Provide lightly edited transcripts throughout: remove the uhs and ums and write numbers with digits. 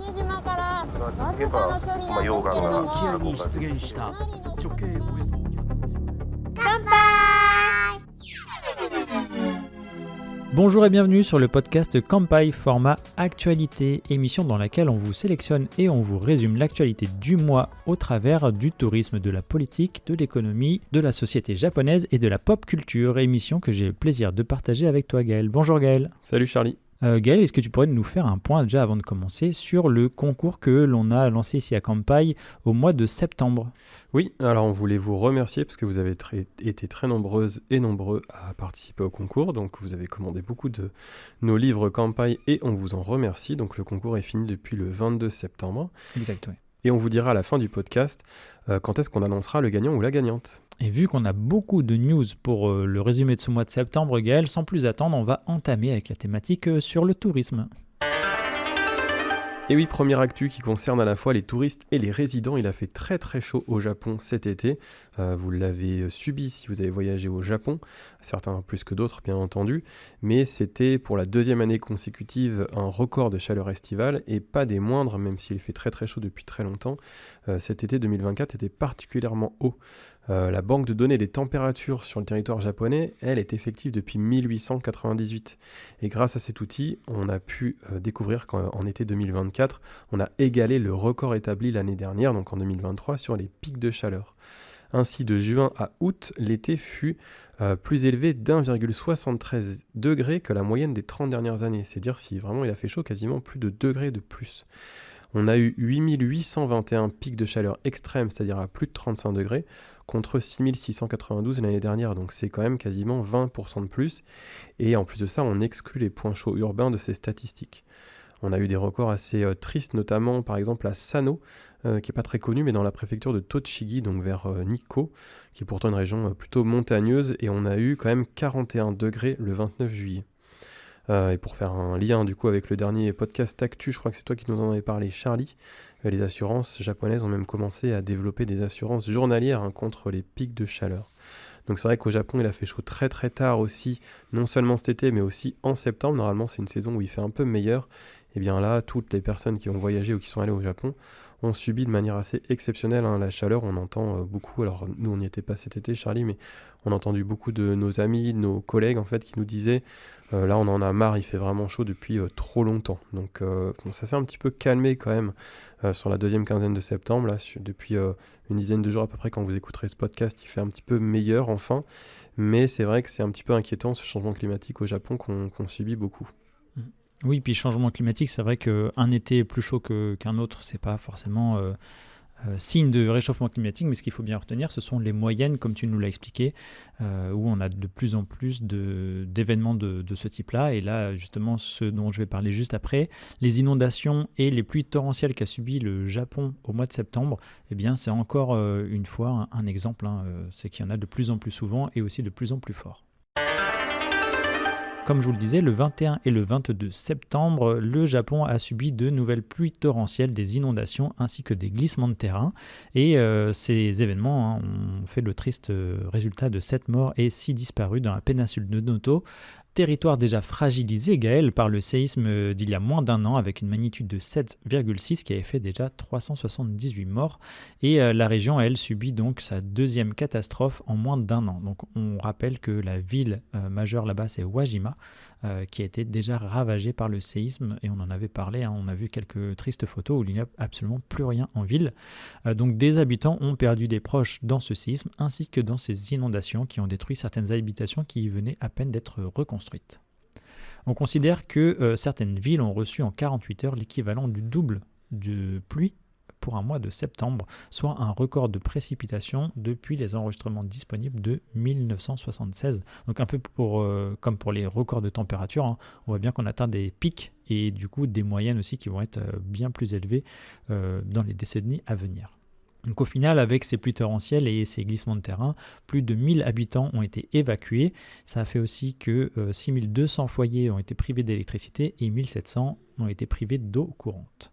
沖合に出現した直径およそBonjour et bienvenue sur le podcast Kanpai format actualité, émission dans laquelle on vous sélectionne et on vous résume l'actualité du mois au travers du tourisme, de la politique, de l'économie, de la société japonaise et de la pop culture, émission que j'ai le plaisir de partager avec toi Gaël. Bonjour Gaël. Salut Charlie. Gaël, est-ce que tu pourrais nous faire un point déjà avant de commencer sur le concours que l'on a lancé ici à Kanpai au mois de septembre? Oui, alors on voulait vous remercier parce que vous avez été très nombreuses et nombreux à participer au concours. Donc vous avez commandé beaucoup de nos livres Kanpai et on vous en remercie. Donc le concours est fini depuis le 22 septembre. Exact, oui. Et on vous dira à la fin du podcast quand est-ce qu'on annoncera le gagnant ou la gagnante. Et vu qu'on a beaucoup de news pour le résumé de ce mois de septembre, Gaël, sans plus attendre, on va entamer avec la thématique sur le tourisme. Et oui, première actu qui concerne à la fois les touristes et les résidents. Il a fait très très chaud au Japon cet été. Vous l'avez subi si vous avez voyagé au Japon, certains plus que d'autres bien entendu. Mais c'était pour la deuxième année consécutive un record de chaleur estivale et pas des moindres, même s'il fait très très chaud depuis très longtemps. Cet été 2024 était particulièrement haut. La banque de données des températures sur le territoire japonais, elle est effective depuis 1898. Et grâce à cet outil, on a pu découvrir qu'en été 2024, on a égalé le record établi l'année dernière, donc en 2023, sur les pics de chaleur. Ainsi, de juin à août, l'été fut plus élevé d'1,73 degrés que la moyenne des 30 dernières années. C'est dire si vraiment il a fait chaud, quasiment plus de degrés de plus. On a eu 8821 pics de chaleur extrêmes, c'est-à-dire à plus de 35 degrés, contre 6692 l'année dernière, donc c'est quand même quasiment 20% de plus. Et en plus de ça, on exclut les points chauds urbains de ces statistiques. On a eu des records assez tristes, notamment par exemple à Sano, qui n'est pas très connu, mais dans la préfecture de Tochigi, donc vers Nikko, qui est pourtant une région plutôt montagneuse, et on a eu quand même 41 degrés le 29 juillet. Et pour faire un lien du coup avec le dernier podcast Actu, je crois que c'est toi qui nous en avais parlé Charlie, les assurances japonaises ont même commencé à développer des assurances journalières contre les pics de chaleur. Donc c'est vrai qu'au Japon il a fait chaud très très tard aussi, non seulement cet été mais aussi en septembre, normalement c'est une saison où il fait un peu meilleur. Et bien là, toutes les personnes qui ont voyagé ou qui sont allées au Japon ont subi de manière assez exceptionnelle la chaleur. On entend beaucoup, alors nous on n'y était pas cet été Charlie, mais on a entendu beaucoup de nos amis, de nos collègues en fait qui nous disaient là on en a marre, il fait vraiment chaud depuis trop longtemps. Donc ça s'est un petit peu calmé quand même sur la deuxième quinzaine de septembre, là, depuis une dizaine de jours à peu près quand vous écouterez ce podcast, il fait un petit peu meilleur enfin, mais c'est vrai que c'est un petit peu inquiétant ce changement climatique au Japon qu'on subit beaucoup. Oui, puis changement climatique, c'est vrai qu'un été plus chaud qu'un autre, c'est pas forcément signe de réchauffement climatique, mais ce qu'il faut bien retenir, ce sont les moyennes, comme tu nous l'as expliqué, où on a de plus en plus d'événements de ce type-là. Et là, justement, ce dont je vais parler juste après, les inondations et les pluies torrentielles qu'a subi le Japon au mois de septembre, eh bien, c'est encore une fois un exemple, c'est qu'il y en a de plus en plus souvent et aussi de plus en plus fort. Comme je vous le disais, le 21 et le 22 septembre, le Japon a subi de nouvelles pluies torrentielles, des inondations ainsi que des glissements de terrain. Et ces événements ont fait le triste résultat de 7 morts et 6 disparus dans la péninsule de Noto. Territoire déjà fragilisé, Gaël, par le séisme d'il y a moins d'un an avec une magnitude de 7,6 qui avait fait déjà 378 morts. Et la région, elle, subit donc sa deuxième catastrophe en moins d'un an. Donc on rappelle que la ville majeure là-bas, c'est Wajima, qui a été déjà ravagée par le séisme. Et on en avait parlé, on a vu quelques tristes photos où il n'y a absolument plus rien en ville. Donc des habitants ont perdu des proches dans ce séisme ainsi que dans ces inondations qui ont détruit certaines habitations qui venaient à peine d'être reconstruites. On considère que certaines villes ont reçu en 48 heures l'équivalent du double de pluie pour un mois de septembre, soit un record de précipitations depuis les enregistrements disponibles de 1976. Donc un peu comme pour les records de température, on voit bien qu'on atteint des pics et du coup des moyennes aussi qui vont être bien plus élevées dans les décennies à venir. Donc au final, avec ces pluies torrentielles et ces glissements de terrain, plus de 1000 habitants ont été évacués. Ça a fait aussi que 6200 foyers ont été privés d'électricité et 1700 ont été privés d'eau courante.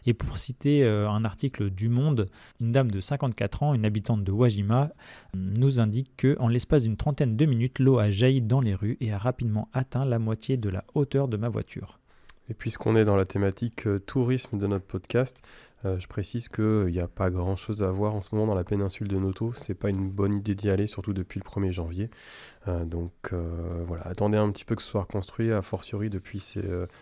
Et pour citer un article du Monde, une dame de 54 ans, une habitante de Wajima, nous indique qu'en l'espace d'une trentaine de minutes, l'eau a jailli dans les rues et a rapidement atteint la moitié de la hauteur de ma voiture. Et puisqu'on est dans la thématique tourisme de notre podcast, je précise qu'il n'y a pas grand-chose à voir en ce moment dans la péninsule de Noto. C'est pas une bonne idée d'y aller, surtout depuis le 1er janvier. Donc voilà, attendez un petit peu que ce soit reconstruit, a fortiori depuis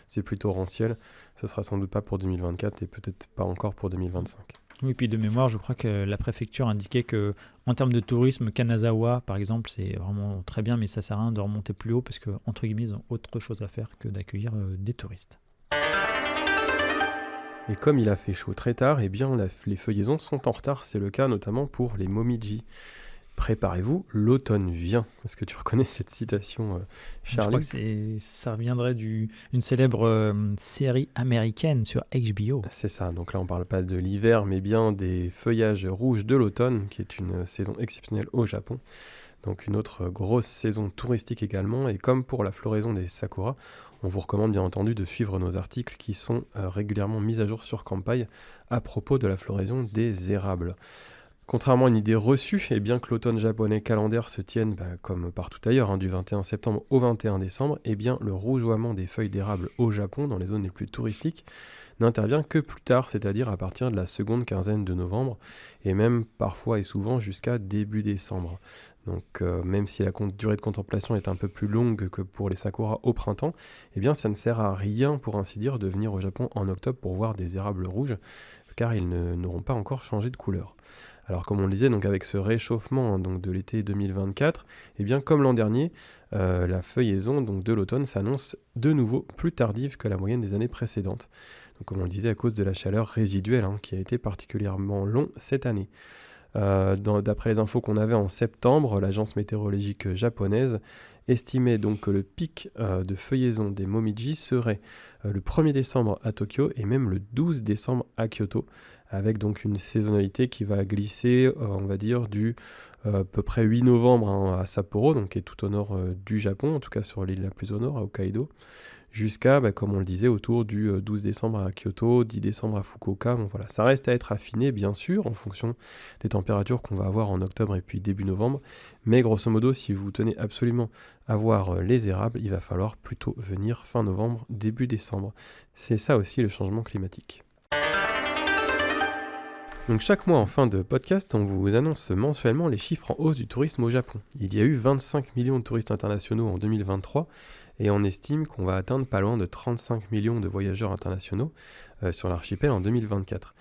c'est plus torrentiel. Ce sera sans doute pas pour 2024 et peut-être pas encore pour 2025. Oui, puis de mémoire, je crois que la préfecture indiquait que en termes de tourisme, Kanazawa, par exemple, c'est vraiment très bien, mais ça sert à rien de remonter plus haut parce que, entre guillemets, ils ont autre chose à faire que d'accueillir des touristes. Et comme il a fait chaud très tard, eh bien les feuillaisons sont en retard. C'est le cas notamment pour les momiji. Préparez-vous, l'automne vient. Est-ce que tu reconnais cette citation, Je Charlie? crois que ça reviendrait d'une célèbre série américaine sur HBO. C'est ça, donc là on parle pas de l'hiver, mais bien des feuillages rouges de l'automne, qui est une saison exceptionnelle au Japon. Donc une autre grosse saison touristique également, et comme pour la floraison des sakuras, on vous recommande bien entendu de suivre nos articles qui sont régulièrement mis à jour sur Kanpai à propos de la floraison des érables. Contrairement à une idée reçue, et bien que l'automne japonais calendaire se tienne comme partout ailleurs, du 21 septembre au 21 décembre, et bien le rougeoiement des feuilles d'érable au Japon, dans les zones les plus touristiques, n'intervient que plus tard, c'est-à-dire à partir de la seconde quinzaine de novembre, et même parfois et souvent jusqu'à début décembre. Donc même si la durée de contemplation est un peu plus longue que pour les sakuras au printemps, eh bien ça ne sert à rien pour ainsi dire de venir au Japon en octobre pour voir des érables rouges, car ils n'auront pas encore changé de couleur. Alors comme on le disait, donc avec ce réchauffement donc de l'été 2024, eh bien comme l'an dernier, la feuillaison donc de l'automne s'annonce de nouveau plus tardive que la moyenne des années précédentes. Donc comme on le disait, à cause de la chaleur résiduelle qui a été particulièrement long cette année. D'après les infos qu'on avait en septembre, l'agence météorologique japonaise estimait donc que le pic de feuillaison des momiji serait le 1er décembre à Tokyo et même le 12 décembre à Kyoto, avec donc une saisonnalité qui va glisser, on va dire, du à peu près 8 novembre à Sapporo, donc qui est tout au nord du Japon, en tout cas sur l'île la plus au nord, à Hokkaido, jusqu'à, comme on le disait, autour du 12 décembre à Kyoto, 10 décembre à Fukuoka. Bon, voilà. Ça reste à être affiné, bien sûr, en fonction des températures qu'on va avoir en octobre et puis début novembre. Mais grosso modo, si vous tenez absolument à voir les érables, il va falloir plutôt venir fin novembre, début décembre. C'est ça aussi le changement climatique. Donc chaque mois en fin de podcast, on vous annonce mensuellement les chiffres en hausse du tourisme au Japon. Il y a eu 25 millions de touristes internationaux en 2023 et on estime qu'on va atteindre pas loin de 35 millions de voyageurs internationaux sur l'archipel en 2024.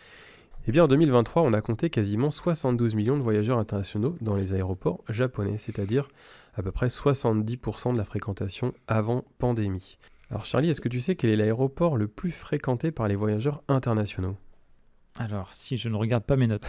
Et bien en 2023, on a compté quasiment 72 millions de voyageurs internationaux dans les aéroports japonais, c'est-à-dire à peu près 70% de la fréquentation avant pandémie. Alors Charlie, est-ce que tu sais quel est l'aéroport le plus fréquenté par les voyageurs internationaux ? Alors, si je ne regarde pas mes notes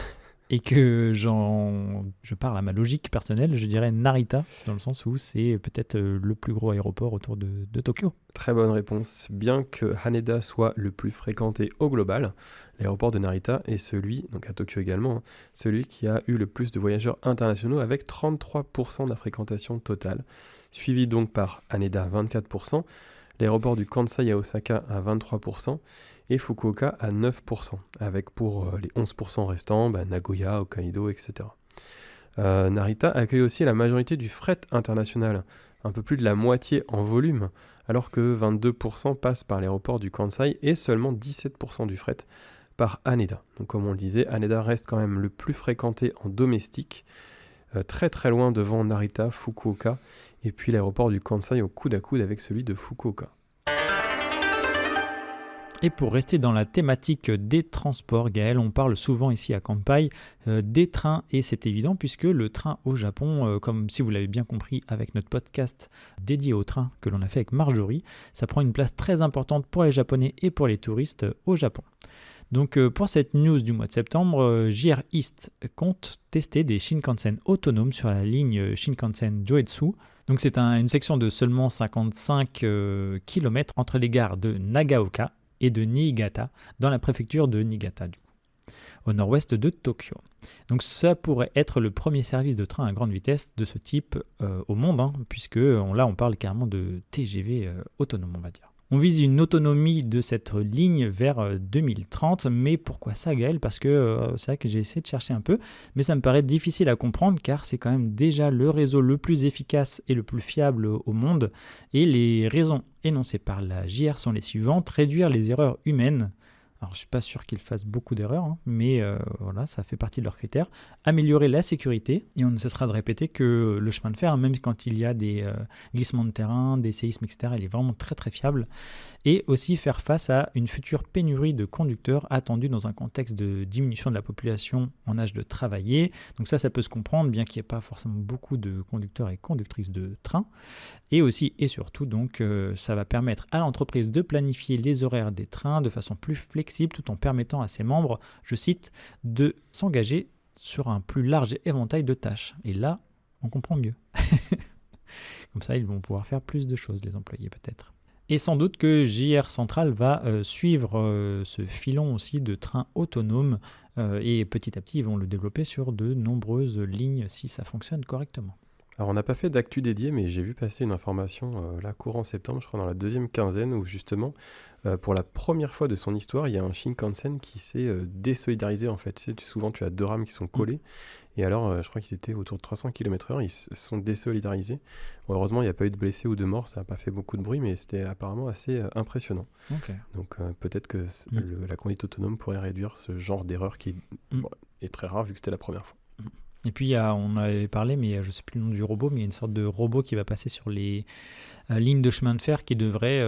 et que je parle à ma logique personnelle, je dirais Narita, dans le sens où c'est peut-être le plus gros aéroport autour de Tokyo. Très bonne réponse. Bien que Haneda soit le plus fréquenté au global, l'aéroport de Narita est celui, donc à Tokyo également, celui qui a eu le plus de voyageurs internationaux avec 33% de la fréquentation totale, suivi donc par Haneda 24%, l'aéroport du Kansai à Osaka à 23% et Fukuoka à 9%, avec pour les 11% restants Nagoya, Hokkaido, etc. Narita accueille aussi la majorité du fret international, un peu plus de la moitié en volume, alors que 22% passent par l'aéroport du Kansai et seulement 17% du fret par Haneda. Donc comme on le disait, Haneda reste quand même le plus fréquenté en domestique, très très loin devant Narita, Fukuoka, et puis l'aéroport du Kansai au coude à coude avec celui de Fukuoka. Et pour rester dans la thématique des transports, Gaël, on parle souvent ici à Kanpai des trains, et c'est évident puisque le train au Japon, comme si vous l'avez bien compris avec notre podcast dédié au train que l'on a fait avec Marjorie, ça prend une place très importante pour les Japonais et pour les touristes au Japon. Donc pour cette news du mois de septembre, JR East compte tester des Shinkansen autonomes sur la ligne Shinkansen Joetsu. Donc c'est une section de seulement 55 km entre les gares de Nagaoka et de Niigata, dans la préfecture de Niigata, du coup, au nord-ouest de Tokyo. Donc ça pourrait être le premier service de train à grande vitesse de ce type au monde, puisque là on parle carrément de TGV autonome, on va dire. On vise une autonomie de cette ligne vers 2030, mais pourquoi ça, Gaël? Parce que c'est vrai que j'ai essayé de chercher un peu, mais ça me paraît difficile à comprendre car c'est quand même déjà le réseau le plus efficace et le plus fiable au monde, et les raisons énoncées par la JR sont les suivantes: réduire les erreurs humaines. Alors, je ne suis pas sûr qu'ils fassent beaucoup d'erreurs, hein, mais voilà, ça fait partie de leurs critères. Améliorer la sécurité, et on ne cessera de répéter que le chemin de fer, même quand il y a des glissements de terrain, des séismes, etc., il est vraiment très très fiable. Et aussi faire face à une future pénurie de conducteurs attendue dans un contexte de diminution de la population en âge de travailler. Donc ça peut se comprendre, bien qu'il n'y ait pas forcément beaucoup de conducteurs et conductrices de train. Et aussi et surtout, donc, ça va permettre à l'entreprise de planifier les horaires des trains de façon plus flexible, tout en permettant à ses membres, je cite, de s'engager sur un plus large éventail de tâches. Et là, on comprend mieux. Comme ça, ils vont pouvoir faire plus de choses, les employés peut-être. Et sans doute que JR Central va suivre ce filon aussi de trains autonomes et petit à petit, ils vont le développer sur de nombreuses lignes si ça fonctionne correctement. Alors, on n'a pas fait d'actu dédié, mais j'ai vu passer une information là, courant septembre, je crois dans la deuxième quinzaine, où justement, pour la première fois de son histoire, il y a un Shinkansen qui s'est désolidarisé en fait. Tu sais, souvent, tu as deux rames qui sont collées, et alors, je crois qu'ils étaient autour de 300 km/h, ils se sont désolidarisés. Bon, heureusement, il n'y a pas eu de blessés ou de morts, ça n'a pas fait beaucoup de bruit, mais c'était apparemment assez impressionnant. Okay. Donc, peut-être que la conduite autonome pourrait réduire ce genre d'erreur qui est très rare vu que c'était la première fois. Et puis, on avait parlé, mais je ne sais plus le nom du robot, mais il y a une sorte de robot qui va passer sur les lignes de chemin de fer qui devrait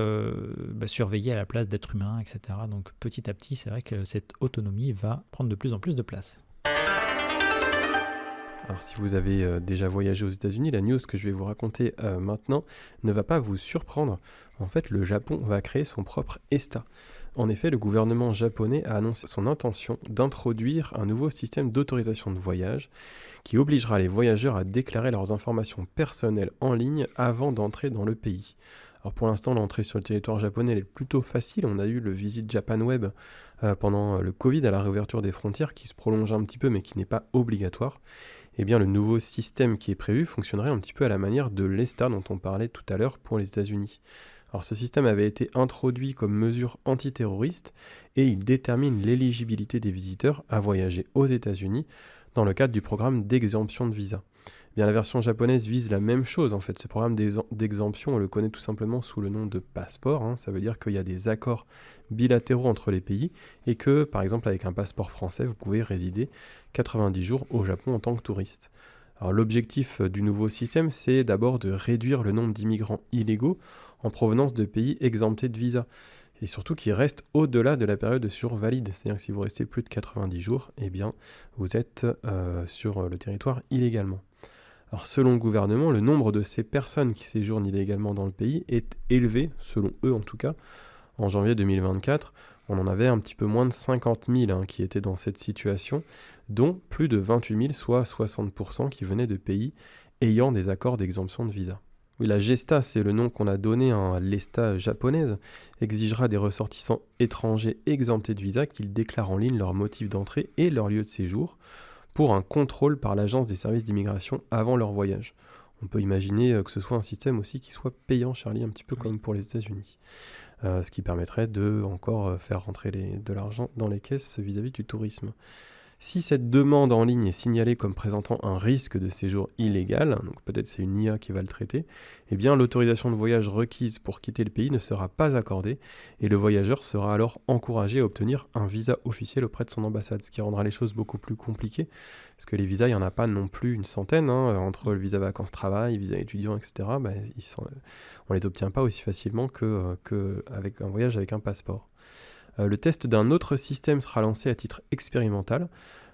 surveiller à la place d'êtres humains, etc. Donc, petit à petit, c'est vrai que cette autonomie va prendre de plus en plus de place. Alors, si vous avez déjà voyagé aux États-Unis, la news que je vais vous raconter maintenant ne va pas vous surprendre. En fait, le Japon va créer son propre ESTA. En effet, le gouvernement japonais a annoncé son intention d'introduire un nouveau système d'autorisation de voyage qui obligera les voyageurs à déclarer leurs informations personnelles en ligne avant d'entrer dans le pays. Alors pour l'instant, l'entrée sur le territoire japonais elle est plutôt facile. On a eu le Visit Japan Web pendant le Covid à la réouverture des frontières qui se prolonge un petit peu mais qui n'est pas obligatoire. Eh bien, le nouveau système qui est prévu fonctionnerait un petit peu à la manière de l'ESTA dont on parlait tout à l'heure pour les États-Unis. Alors ce système avait été introduit comme mesure antiterroriste et il détermine l'éligibilité des visiteurs à voyager aux États-Unis dans le cadre du programme d'exemption de visa. Bien, la version japonaise vise la même chose en fait. Ce programme d'exemption, on le connaît tout simplement sous le nom de passeport. Ça veut dire qu'il y a des accords bilatéraux entre les pays et que, par exemple, avec un passeport français, vous pouvez résider 90 jours au Japon en tant que touriste. Alors, l'objectif du nouveau système, c'est d'abord de réduire le nombre d'immigrants illégaux en provenance de pays exemptés de visa. Et surtout qui restent au-delà de la période de séjour valide. C'est-à-dire que si vous restez plus de 90 jours, eh bien, vous êtes sur le territoire illégalement. Alors, selon le gouvernement, le nombre de ces personnes qui séjournent illégalement dans le pays est élevé, selon eux en tout cas. En janvier 2024, on en avait un petit peu moins de 50 000 qui étaient dans cette situation, dont plus de 28 000, soit 60% qui venaient de pays ayant des accords d'exemption de visa. Oui, la GESTA, c'est le nom qu'on a donné à l'ESTA japonaise, exigera des ressortissants étrangers exemptés de visa qu'ils déclarent en ligne leur motif d'entrée et leur lieu de séjour pour un contrôle par l'agence des services d'immigration avant leur voyage. On peut imaginer que ce soit un système aussi qui soit payant, Charlie, un petit peu comme pour les États-Unis. Ce qui permettrait de encore faire rentrer de l'argent dans les caisses vis-à-vis du tourisme. Si cette demande en ligne est signalée comme présentant un risque de séjour illégal, donc peut-être c'est une IA qui va le traiter, eh bien l'autorisation de voyage requise pour quitter le pays ne sera pas accordée et le voyageur sera alors encouragé à obtenir un visa officiel auprès de son ambassade, ce qui rendra les choses beaucoup plus compliquées, parce que les visas, il n'y en a pas non plus une centaine, entre le visa vacances-travail, visa étudiant, etc., on ne les obtient pas aussi facilement qu'avec un voyage avec un passeport. Le test d'un autre système sera lancé à titre expérimental,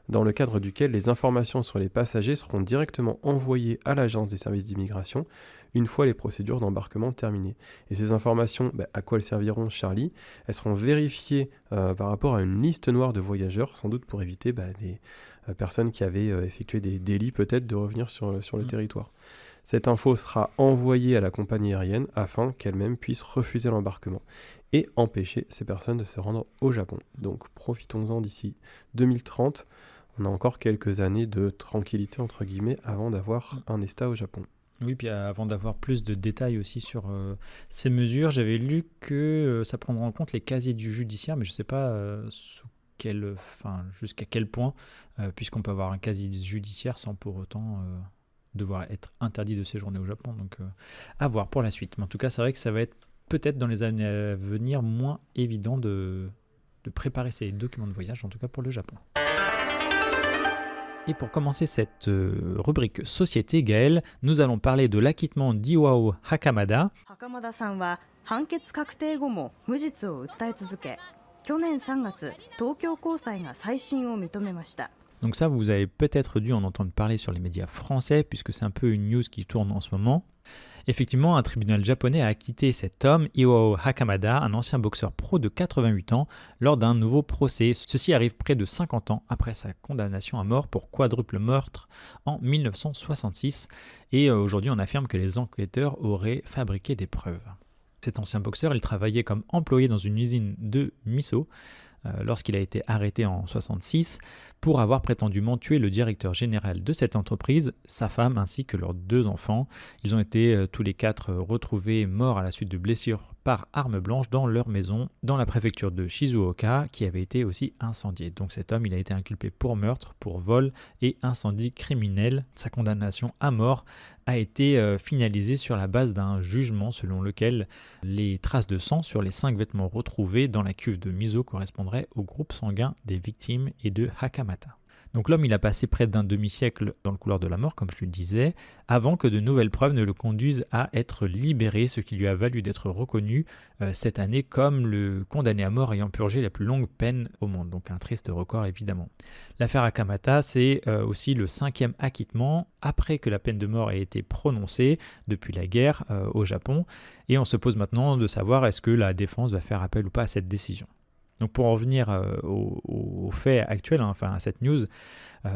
dans le cadre duquel les informations sur les passagers seront directement envoyées à l'agence des services d'immigration une fois les procédures d'embarquement terminées. Et ces informations, à quoi elles serviront, Charlie? Elles seront vérifiées par rapport à une liste noire de voyageurs, sans doute pour éviter des personnes qui avaient effectué des délits peut-être de revenir sur le territoire. Cette info sera envoyée à la compagnie aérienne afin qu'elle-même puisse refuser l'embarquement et empêcher ces personnes de se rendre au Japon. Donc profitons-en d'ici 2030. On a encore quelques années de tranquillité entre guillemets avant d'avoir un ESTA au Japon. Oui, puis avant d'avoir plus de détails aussi sur ces mesures, j'avais lu que ça prendra en compte les casiers du judiciaire, mais je ne sais pas jusqu'à quel point, puisqu'on peut avoir un casier judiciaire sans pour autant devoir être interdit de séjourner au Japon. Donc à voir pour la suite. Mais en tout cas, c'est vrai que ça va être peut-être dans les années à venir moins évident de préparer ces documents de voyage, en tout cas pour le Japon. Et pour commencer cette rubrique Société, Gaël, nous allons parler de l'acquittement d'Iwao Hakamada. 袴田さんは判決確定後も無実を訴え続け、去年3月、東京高裁が再審を認めました。 Donc ça, vous avez peut-être dû en entendre parler sur les médias français, puisque c'est un peu une news qui tourne en ce moment. Effectivement, un tribunal japonais a acquitté cet homme, Iwao Hakamada, un ancien boxeur pro de 88 ans, lors d'un nouveau procès. Ceci arrive près de 50 ans après sa condamnation à mort pour quadruple meurtre en 1966. Et aujourd'hui, on affirme que les enquêteurs auraient fabriqué des preuves. Cet ancien boxeur, il travaillait comme employé dans une usine de miso lorsqu'il a été arrêté en 1966 pour avoir prétendument tué le directeur général de cette entreprise, sa femme ainsi que leurs 2 enfants. Ils ont été tous les 4 retrouvés morts à la suite de blessures par arme blanche dans leur maison dans la préfecture de Shizuoka qui avait été aussi incendiée. Donc cet homme, il a été inculpé pour meurtre, pour vol et incendie criminel. Sa condamnation à mort a été finalisée sur la base d'un jugement selon lequel les traces de sang sur les 5 vêtements retrouvés dans la cuve de miso correspondraient au groupe sanguin des victimes et de Hakamata. Donc l'homme, il a passé près d'un demi-siècle dans le couloir de la mort, comme je le disais, avant que de nouvelles preuves ne le conduisent à être libéré, ce qui lui a valu d'être reconnu cette année comme le condamné à mort ayant purgé la plus longue peine au monde. Donc un triste record évidemment. L'affaire Hakamata, c'est aussi le 5e acquittement après que la peine de mort ait été prononcée depuis la guerre au Japon. Et on se pose maintenant de savoir est-ce que la défense va faire appel ou pas à cette décision. Donc pour en revenir aux faits actuels, enfin à cette news,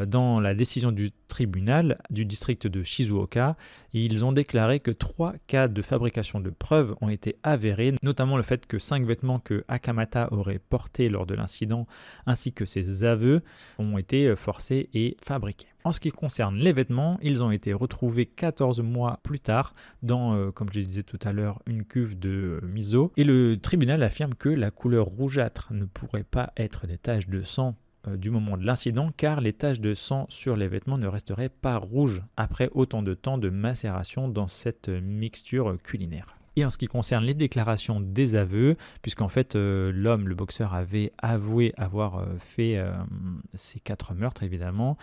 dans la décision du tribunal du district de Shizuoka, ils ont déclaré que 3 cas de fabrication de preuves ont été avérés, notamment le fait que 5 vêtements que Hakamata aurait portés lors de l'incident ainsi que ses aveux ont été forcés et fabriqués. En ce qui concerne les vêtements, ils ont été retrouvés 14 mois plus tard dans, comme je disais tout à l'heure, une cuve de miso. Et le tribunal affirme que la couleur rougeâtre ne pourrait pas être des taches de sang du moment de l'incident, car les taches de sang sur les vêtements ne resteraient pas rouges après autant de temps de macération dans cette mixture culinaire. Et en ce qui concerne les déclarations des aveux, puisqu'en fait l'homme, le boxeur, avait avoué avoir fait ces 4 meurtres évidemment,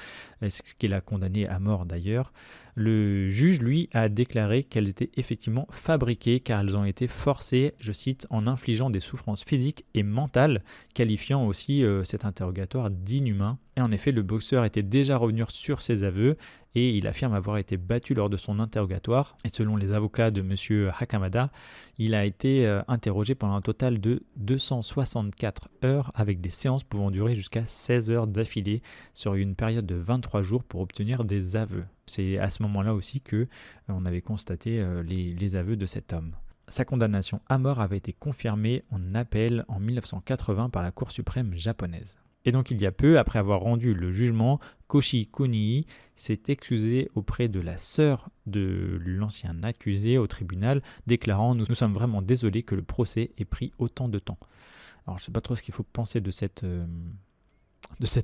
ce qui l'a condamné à mort d'ailleurs, le juge lui a déclaré qu'elles étaient effectivement fabriquées car elles ont été forcées, je cite, en infligeant des souffrances physiques et mentales, qualifiant aussi cet interrogatoire d'inhumain. Et en effet, le boxeur était déjà revenu sur ses aveux et il affirme avoir été battu lors de son interrogatoire. Et selon les avocats de M. Hakamada, il a été interrogé pendant un total de 264 heures avec des séances pouvant durer jusqu'à 16 heures d'affilée sur une période de 23 jours pour obtenir des aveux. C'est à ce moment-là aussi qu'on avait constaté les aveux de cet homme. Sa condamnation à mort avait été confirmée en appel en 1980 par la Cour suprême japonaise. Et donc il y a peu, après avoir rendu le jugement, Koshi Kunii s'est excusé auprès de la sœur de l'ancien accusé au tribunal, déclarant « Nous sommes vraiment désolés que le procès ait pris autant de temps ». Alors je ne sais pas trop ce qu'il faut penser de cette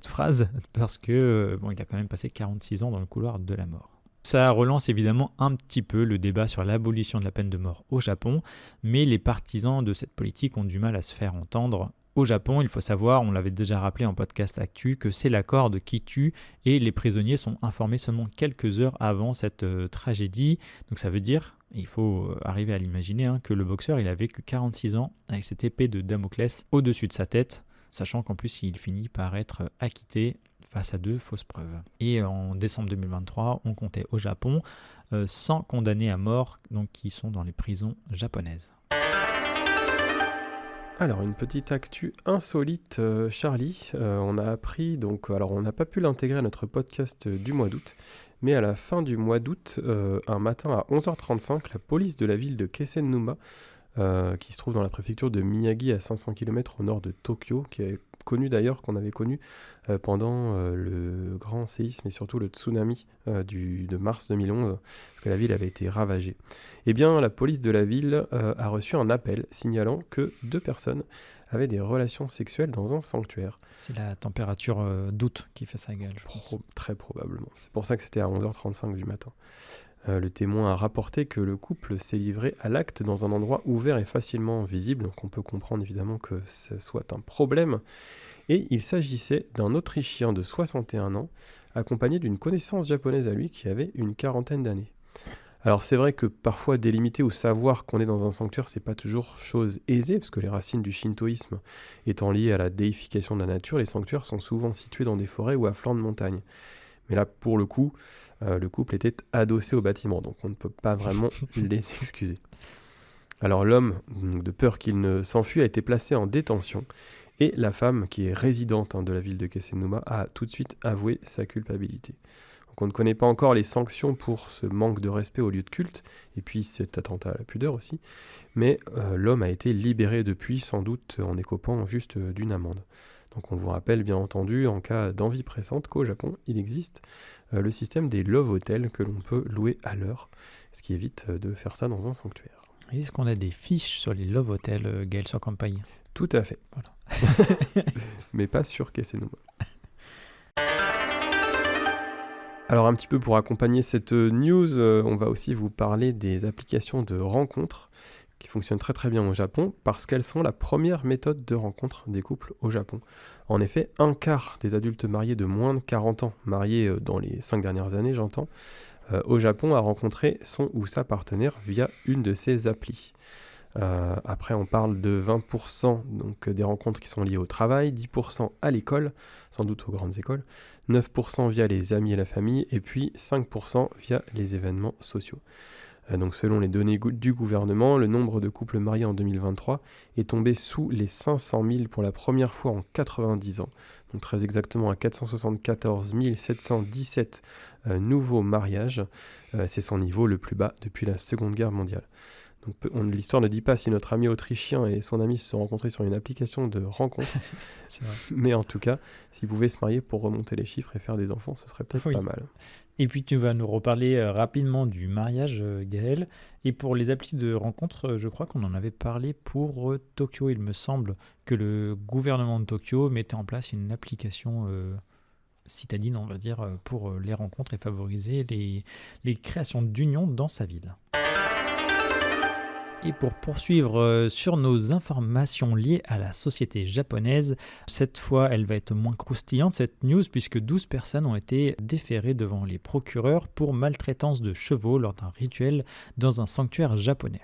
phrase, parce que il a quand même passé 46 ans dans le couloir de la mort. Ça relance évidemment un petit peu le débat sur l'abolition de la peine de mort au Japon, mais les partisans de cette politique ont du mal à se faire entendre. Au Japon, il faut savoir, on l'avait déjà rappelé en podcast actu, que c'est la corde qui tue et les prisonniers sont informés seulement quelques heures avant cette tragédie. Donc ça veut dire, il faut arriver à l'imaginer, que le boxeur il avait que 46 ans avec cette épée de Damoclès au-dessus de sa tête, sachant qu'en plus il finit par être acquitté face à 2 fausses preuves. Et en décembre 2023, on comptait au Japon 100 condamnés à mort donc, qui sont dans les prisons japonaises. Alors, une petite actu insolite, Charlie. On a appris, alors on n'a pas pu l'intégrer à notre podcast du mois d'août, mais à la fin du mois d'août, un matin à 11h35, la police de la ville de Kesennuma qui se trouve dans la préfecture de Miyagi à 500 km au nord de Tokyo, qui est connu d'ailleurs, qu'on avait connu pendant le grand séisme et surtout le tsunami de mars 2011, parce que la ville avait été ravagée. Eh bien, la police de la ville a reçu un appel signalant que 2 personnes avaient des relations sexuelles dans un sanctuaire. C'est la température d'août qui fait ça, Gaël, je pense. Très probablement. C'est pour ça que c'était à 11h35 du matin. Le témoin a rapporté que le couple s'est livré à l'acte dans un endroit ouvert et facilement visible, donc on peut comprendre évidemment que ce soit un problème. Et il s'agissait d'un Autrichien de 61 ans, accompagné d'une connaissance japonaise à lui qui avait une 40aine d'années. Alors c'est vrai que parfois délimiter ou savoir qu'on est dans un sanctuaire, c'est pas toujours chose aisée, parce que les racines du shintoïsme étant liées à la déification de la nature, les sanctuaires sont souvent situés dans des forêts ou à flanc de montagne. Mais là, pour le coup, le couple était adossé au bâtiment, donc on ne peut pas vraiment les excuser. Alors l'homme, de peur qu'il ne s'enfuit, a été placé en détention, et la femme, qui est résidente de la ville de Kesennuma, a tout de suite avoué sa culpabilité. Donc on ne connaît pas encore les sanctions pour ce manque de respect au lieu de culte, et puis cet attentat à la pudeur aussi, mais l'homme a été libéré depuis, sans doute en écopant juste d'une amende. Donc on vous rappelle bien entendu, en cas d'envie pressante, qu'au Japon, il existe le système des love hotels que l'on peut louer à l'heure, ce qui évite de faire ça dans un sanctuaire. Est-ce qu'on a des fiches sur les love hotels, Gaël, sur Campai? Tout à fait. Voilà. Mais pas sur Kesennuma. Alors un petit peu pour accompagner cette news, on va aussi vous parler des applications de rencontres qui fonctionnent très très bien au Japon parce qu'elles sont la première méthode de rencontre des couples au Japon. En effet, un quart des adultes mariés de moins de 40 ans, mariés dans les 5 dernières années j'entends, au Japon a rencontré son ou sa partenaire via une de ces applis. Après on parle de 20% donc, des rencontres qui sont liées au travail, 10% à l'école, sans doute aux grandes écoles, 9% via les amis et la famille, et puis 5% via les événements sociaux. Donc selon les données du gouvernement, le nombre de couples mariés en 2023 est tombé sous les 500 000 pour la première fois en 90 ans. Donc très exactement à 474 717 nouveaux mariages. C'est son niveau le plus bas depuis la Seconde Guerre mondiale. Donc, l'histoire ne dit pas si notre ami autrichien et son ami se sont rencontrés sur une application de rencontre. C'est vrai. Mais en tout cas, s'ils pouvaient se marier pour remonter les chiffres et faire des enfants, ce serait peut-être pas mal. Et puis tu vas nous reparler rapidement du mariage, Gaël. Et pour les applis de rencontre, je crois qu'on en avait parlé pour Tokyo. Il me semble que le gouvernement de Tokyo mettait en place une application citadine, on va dire, pour les rencontres et favoriser les créations d'unions dans sa ville. Et pour poursuivre sur nos informations liées à la société japonaise, cette fois elle va être moins croustillante cette news puisque 12 personnes ont été déférées devant les procureurs pour maltraitance de chevaux lors d'un rituel dans un sanctuaire japonais.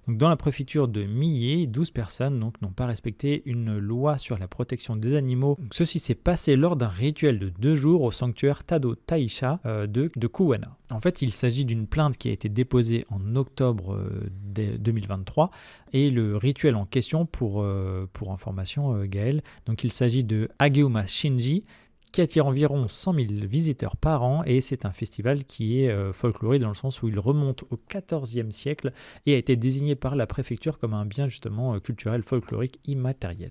Donc dans la préfecture de Mie, 12 personnes n'ont pas respecté une loi sur la protection des animaux. Donc, ceci s'est passé lors d'un rituel de 2 jours au sanctuaire Tado Taisha de Kuwana. En fait, il s'agit d'une plainte qui a été déposée en octobre 2023 et le rituel en question, pour information Gaël, donc il s'agit de Hageuma Shinji, qui attire environ 100 000 visiteurs par an et c'est un festival qui est folklorique dans le sens où il remonte au XIVe siècle et a été désigné par la préfecture comme un bien justement culturel folklorique immatériel.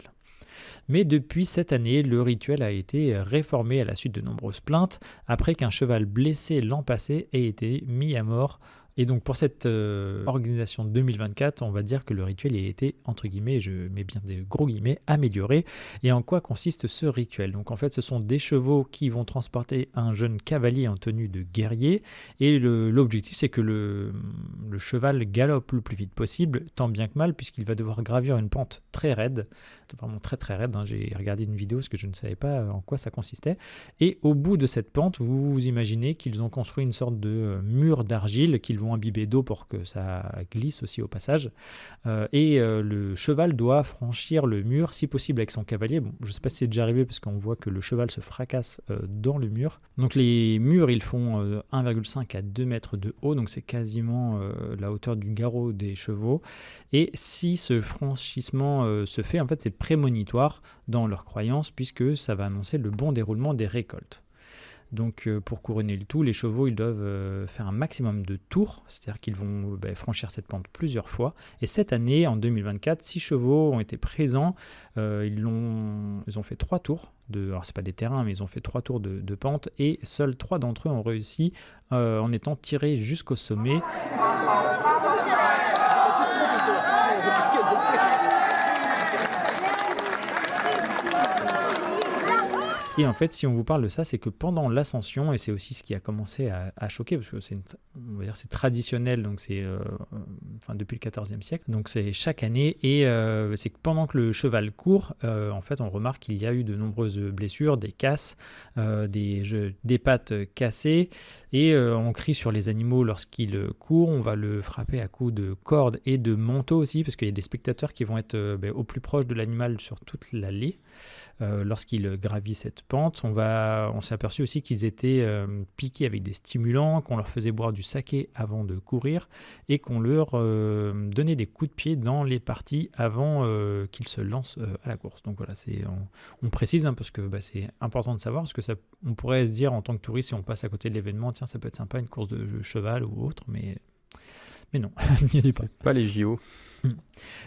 Mais depuis cette année, le rituel a été réformé à la suite de nombreuses plaintes après qu'un cheval blessé l'an passé ait été mis à mort. Et donc pour cette organisation 2024, on va dire que le rituel a été, entre guillemets, je mets bien des gros guillemets, amélioré. Et en quoi consiste ce rituel? Donc en fait, ce sont des chevaux qui vont transporter un jeune cavalier en tenue de guerrier. Et l'objectif, c'est que le cheval galope le plus vite possible, tant bien que mal, puisqu'il va devoir gravir une pente très raide, vraiment très très raide. J'ai regardé une vidéo parce que je ne savais pas en quoi ça consistait. Et au bout de cette pente, vous imaginez qu'ils ont construit une sorte de mur d'argile qu'ils vont imbiber d'eau pour que ça glisse aussi au passage. Le cheval doit franchir le mur, si possible avec son cavalier. Bon, je ne sais pas si c'est déjà arrivé parce qu'on voit que le cheval se fracasse dans le mur. Donc les murs, ils font 1,5 à 2 mètres de haut, donc c'est quasiment la hauteur du garrot des chevaux. Et si ce franchissement se fait, en fait, c'est prémonitoire dans leur croyance puisque ça va annoncer le bon déroulement des récoltes. Donc pour couronner le tout, les chevaux ils doivent faire un maximum de tours, c'est-à-dire qu'ils vont franchir cette pente plusieurs fois. Et cette année, en 2024, 6 chevaux ont été présents. Ils ont fait 3 tours. Alors c'est pas des terrains, mais ils ont fait 3 tours de pente et seuls 3 d'entre eux ont réussi en étant tirés jusqu'au sommet. Et en fait, si on vous parle de ça, c'est que pendant l'ascension, et c'est aussi ce qui a commencé à choquer, parce que on va dire, c'est traditionnel, donc c'est depuis le XIVe siècle, donc c'est chaque année, et c'est que pendant que le cheval court, en fait, on remarque qu'il y a eu de nombreuses blessures, des casses, des pattes cassées, et on crie sur les animaux lorsqu'ils courent, on va le frapper à coups de cordes et de manteau aussi, parce qu'il y a des spectateurs qui vont être au plus proche de l'animal sur toute l'allée. Lorsqu'ils gravit cette pente, on s'est aperçu aussi qu'ils étaient piqués avec des stimulants, qu'on leur faisait boire du saké avant de courir et qu'on leur donnait des coups de pied dans les parties avant qu'ils se lancent à la course. Donc voilà, on précise parce que c'est important de savoir, parce que on pourrait se dire en tant que touriste, si on passe à côté de l'événement, tiens, ça peut être sympa une course de cheval ou autre, mais non, n'y allez pas. C'est pas les JO.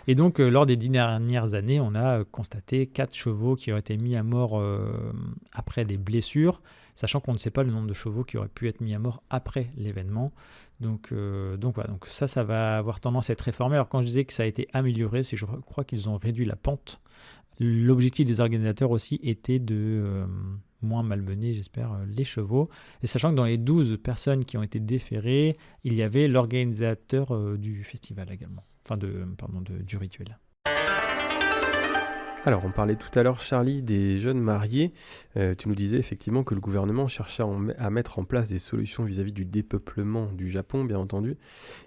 Et donc, lors des 10 dernières années, on a constaté 4 chevaux qui ont été mis à mort après des blessures, sachant qu'on ne sait pas le nombre de chevaux qui auraient pu être mis à mort après l'événement. Donc voilà, donc ça va avoir tendance à être réformé. Alors quand je disais que ça a été amélioré, c'est que je crois qu'ils ont réduit la pente. L'objectif des organisateurs aussi était de moins malmener, j'espère, les chevaux. Et sachant que dans les 12 personnes qui ont été déférées, il y avait l'organisateur du festival également. Du rituel. Alors, on parlait tout à l'heure, Charlie, des jeunes mariés. Tu nous disais effectivement que le gouvernement cherchait à mettre en place des solutions vis-à-vis du dépeuplement du Japon, bien entendu.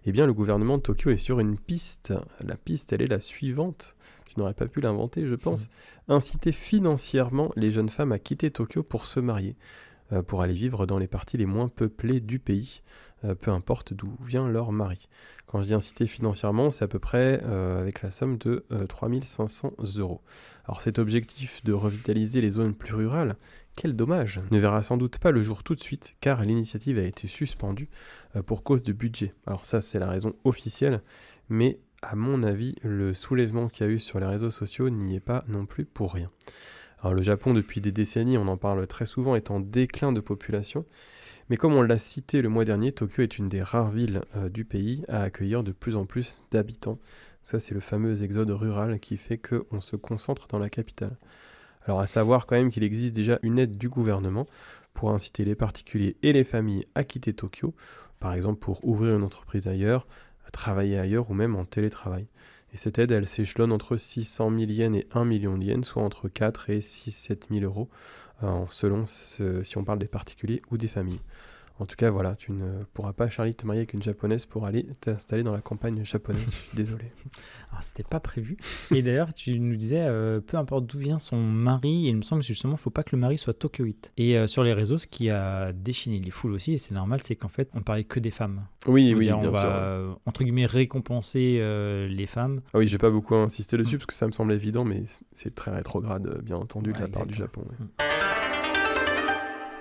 Eh bien, le gouvernement de Tokyo est sur une piste. La piste, elle est la suivante. Tu n'aurais pas pu l'inventer, je pense. Inciter financièrement les jeunes femmes à quitter Tokyo pour se marier, pour aller vivre dans les parties les moins peuplées du pays, peu importe d'où vient leur mari. Quand je dis inciter financièrement, c'est à peu près avec la somme de 3 500 €. Alors cet objectif de revitaliser les zones plus rurales, quel dommage, ne verra sans doute pas le jour tout de suite, car l'initiative a été suspendue pour cause de budget. Alors ça, c'est la raison officielle, mais à mon avis, le soulèvement qu'il y a eu sur les réseaux sociaux n'y est pas non plus pour rien. Alors le Japon, depuis des décennies, on en parle très souvent, est en déclin de population. Mais comme on l'a cité le mois dernier, Tokyo est une des rares villes du pays à accueillir de plus en plus d'habitants. Ça, c'est le fameux exode rural qui fait qu'on se concentre dans la capitale. Alors à savoir quand même qu'il existe déjà une aide du gouvernement pour inciter les particuliers et les familles à quitter Tokyo, par exemple pour ouvrir une entreprise ailleurs, à travailler ailleurs ou même en télétravail. Et cette aide, elle s'échelonne entre 600 000 yens et 1 million de yens, soit entre 4 et 7 000 euros, selon si on parle des particuliers ou des familles. En tout cas, voilà, tu ne pourras pas, Charlie, te marier avec une japonaise pour aller t'installer dans la campagne japonaise. Je suis désolé. Alors, c'était pas prévu. Et d'ailleurs, tu nous disais, peu importe d'où vient son mari, et il me semble que justement, il ne faut pas que le mari soit tokyoïte. Et sur les réseaux, ce qui a déchaîné les foules aussi, et c'est normal, c'est qu'en fait, on parlait que des femmes. Oui, bien sûr. On va, entre guillemets, récompenser les femmes. Ah oui, j'ai pas beaucoup insisté dessus, parce que ça me semble évident, mais c'est très rétrograde, bien entendu, de la part du Japon. Ouais.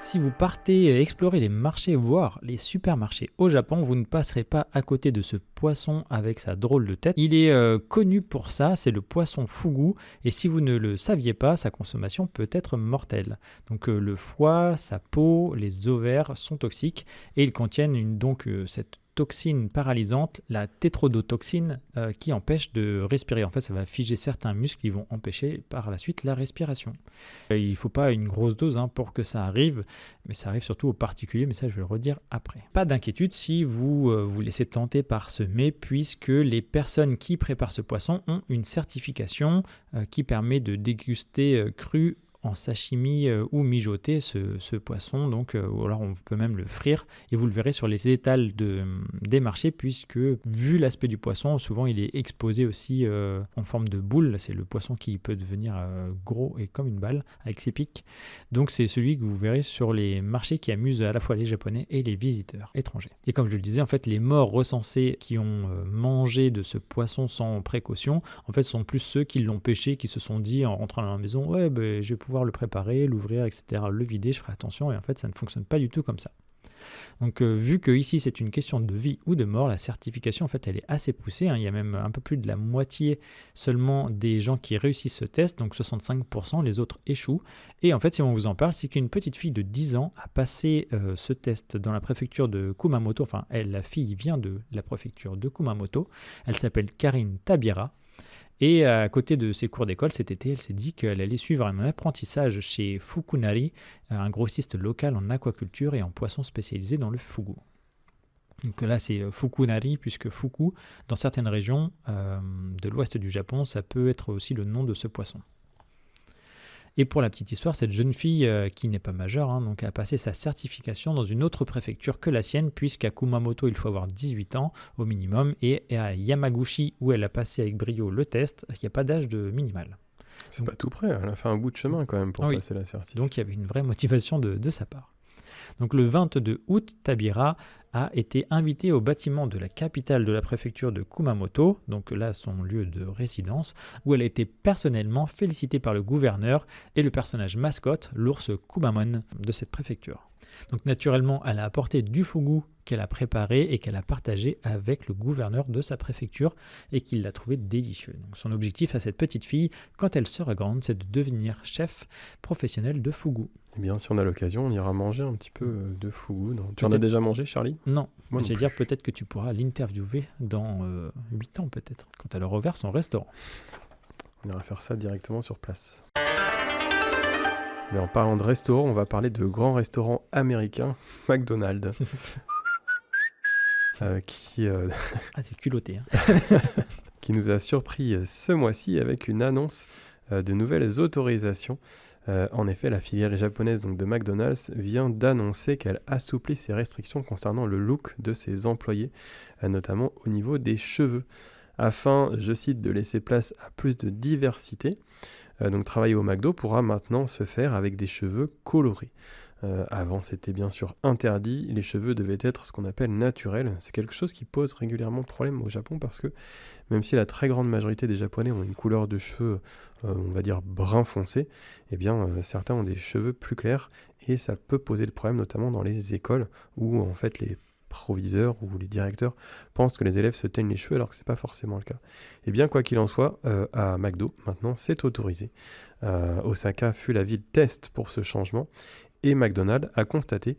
Si vous partez explorer les marchés, voire les supermarchés au Japon, vous ne passerez pas à côté de ce poisson avec sa drôle de tête. Il est connu pour ça, c'est le poisson fugu, et si vous ne le saviez pas, sa consommation peut être mortelle. Donc le foie, sa peau, les ovaires sont toxiques, et ils contiennent cette toxine paralysante, la tétrodotoxine, qui empêche de respirer. En fait, ça va figer certains muscles qui vont empêcher par la suite la respiration. Il ne faut pas une grosse dose pour que ça arrive, mais ça arrive surtout aux particuliers, mais ça je vais le redire après. Pas d'inquiétude si vous vous laissez tenter par ce mets, puisque les personnes qui préparent ce poisson ont une certification qui permet de déguster cru en sashimi ou mijoter ce poisson, donc ou alors on peut même le frire, et vous le verrez sur les étals des marchés, puisque vu l'aspect du poisson, souvent il est exposé aussi en forme de boule. C'est le poisson qui peut devenir gros et comme une balle avec ses pics, donc c'est celui que vous verrez sur les marchés qui amuse à la fois les Japonais et les visiteurs étrangers. Et comme je le disais, en fait, les morts recensés qui ont mangé de ce poisson sans précaution, en fait, sont plus ceux qui l'ont pêché, qui se sont dit en rentrant à la maison, ouais, je vais pouvoir pouvoir le préparer, l'ouvrir, etc., le vider, je ferai attention, et en fait ça ne fonctionne pas du tout comme ça. Donc vu que ici c'est une question de vie ou de mort, la certification en fait elle est assez poussée, hein. Il y a même un peu plus de la moitié seulement des gens qui réussissent ce test, donc 65%, les autres échouent. Et en fait si on vous en parle, c'est qu'une petite fille de 10 ans a passé ce test dans la préfecture de Kumamoto, enfin la fille vient de la préfecture de Kumamoto, elle s'appelle Karine Tabira. Et à côté de ses cours d'école cet été, elle s'est dit qu'elle allait suivre un apprentissage chez Fukunari, un grossiste local en aquaculture et en poissons spécialisés dans le fugu. Donc là, c'est Fukunari, puisque fugu, dans certaines régions de l'ouest du Japon, ça peut être aussi le nom de ce poisson. Et pour la petite histoire, cette jeune fille qui n'est pas majeure, hein, donc a passé sa certification dans une autre préfecture que la sienne, puisqu'à Kumamoto, il faut avoir 18 ans au minimum, et à Yamaguchi, où elle a passé avec brio le test, il n'y a pas d'âge de minimal. C'est pas tout près, elle a fait un bout de chemin quand même pour passer la certif. Donc il y avait une vraie motivation de sa part. Donc le 22 août, Tabira a été invitée au bâtiment de la capitale de la préfecture de Kumamoto, donc là son lieu de résidence, où elle a été personnellement félicitée par le gouverneur et le personnage mascotte, l'ours Kumamon de cette préfecture. Donc naturellement, elle a apporté du fugu qu'elle a préparé et qu'elle a partagé avec le gouverneur de sa préfecture et qu'il l'a trouvé délicieux. Donc son objectif à cette petite fille, quand elle sera grande, c'est de devenir chef professionnel de fugu. Eh bien, si on a l'occasion, on ira manger un petit peu de fugu. Tu en as déjà mangé, Charlie ? Non. Moi non J'allais plus. dire peut-être que tu pourras l'interviewer dans 8 ans peut-être, quand elle aura ouvert son restaurant. On ira faire ça directement sur place. Mais en parlant de restaurant, on va parler de grands restaurants américains, McDonald's. Qui C'est culotté. Hein. qui nous a surpris ce mois-ci avec une annonce de nouvelles autorisations. En effet, la filiale japonaise donc, de McDonald's vient d'annoncer qu'elle assouplit ses restrictions concernant le look de ses employés, notamment au niveau des cheveux, afin, je cite, de laisser place à plus de diversité. Donc travailler au McDo pourra maintenant se faire avec des cheveux colorés. Avant, c'était bien sûr interdit. Les cheveux devaient être ce qu'on appelle naturels. C'est quelque chose qui pose régulièrement problème au Japon parce que même si la très grande majorité des Japonais ont une couleur de cheveux, on va dire brun foncé, eh bien certains ont des cheveux plus clairs et ça peut poser le problème notamment dans les écoles où en fait les proviseurs ou les directeurs pensent que les élèves se teignent les cheveux alors que ce n'est pas forcément le cas. Et bien quoi qu'il en soit, à McDo, maintenant c'est autorisé. Osaka fut la ville test pour ce changement et McDonald's a constaté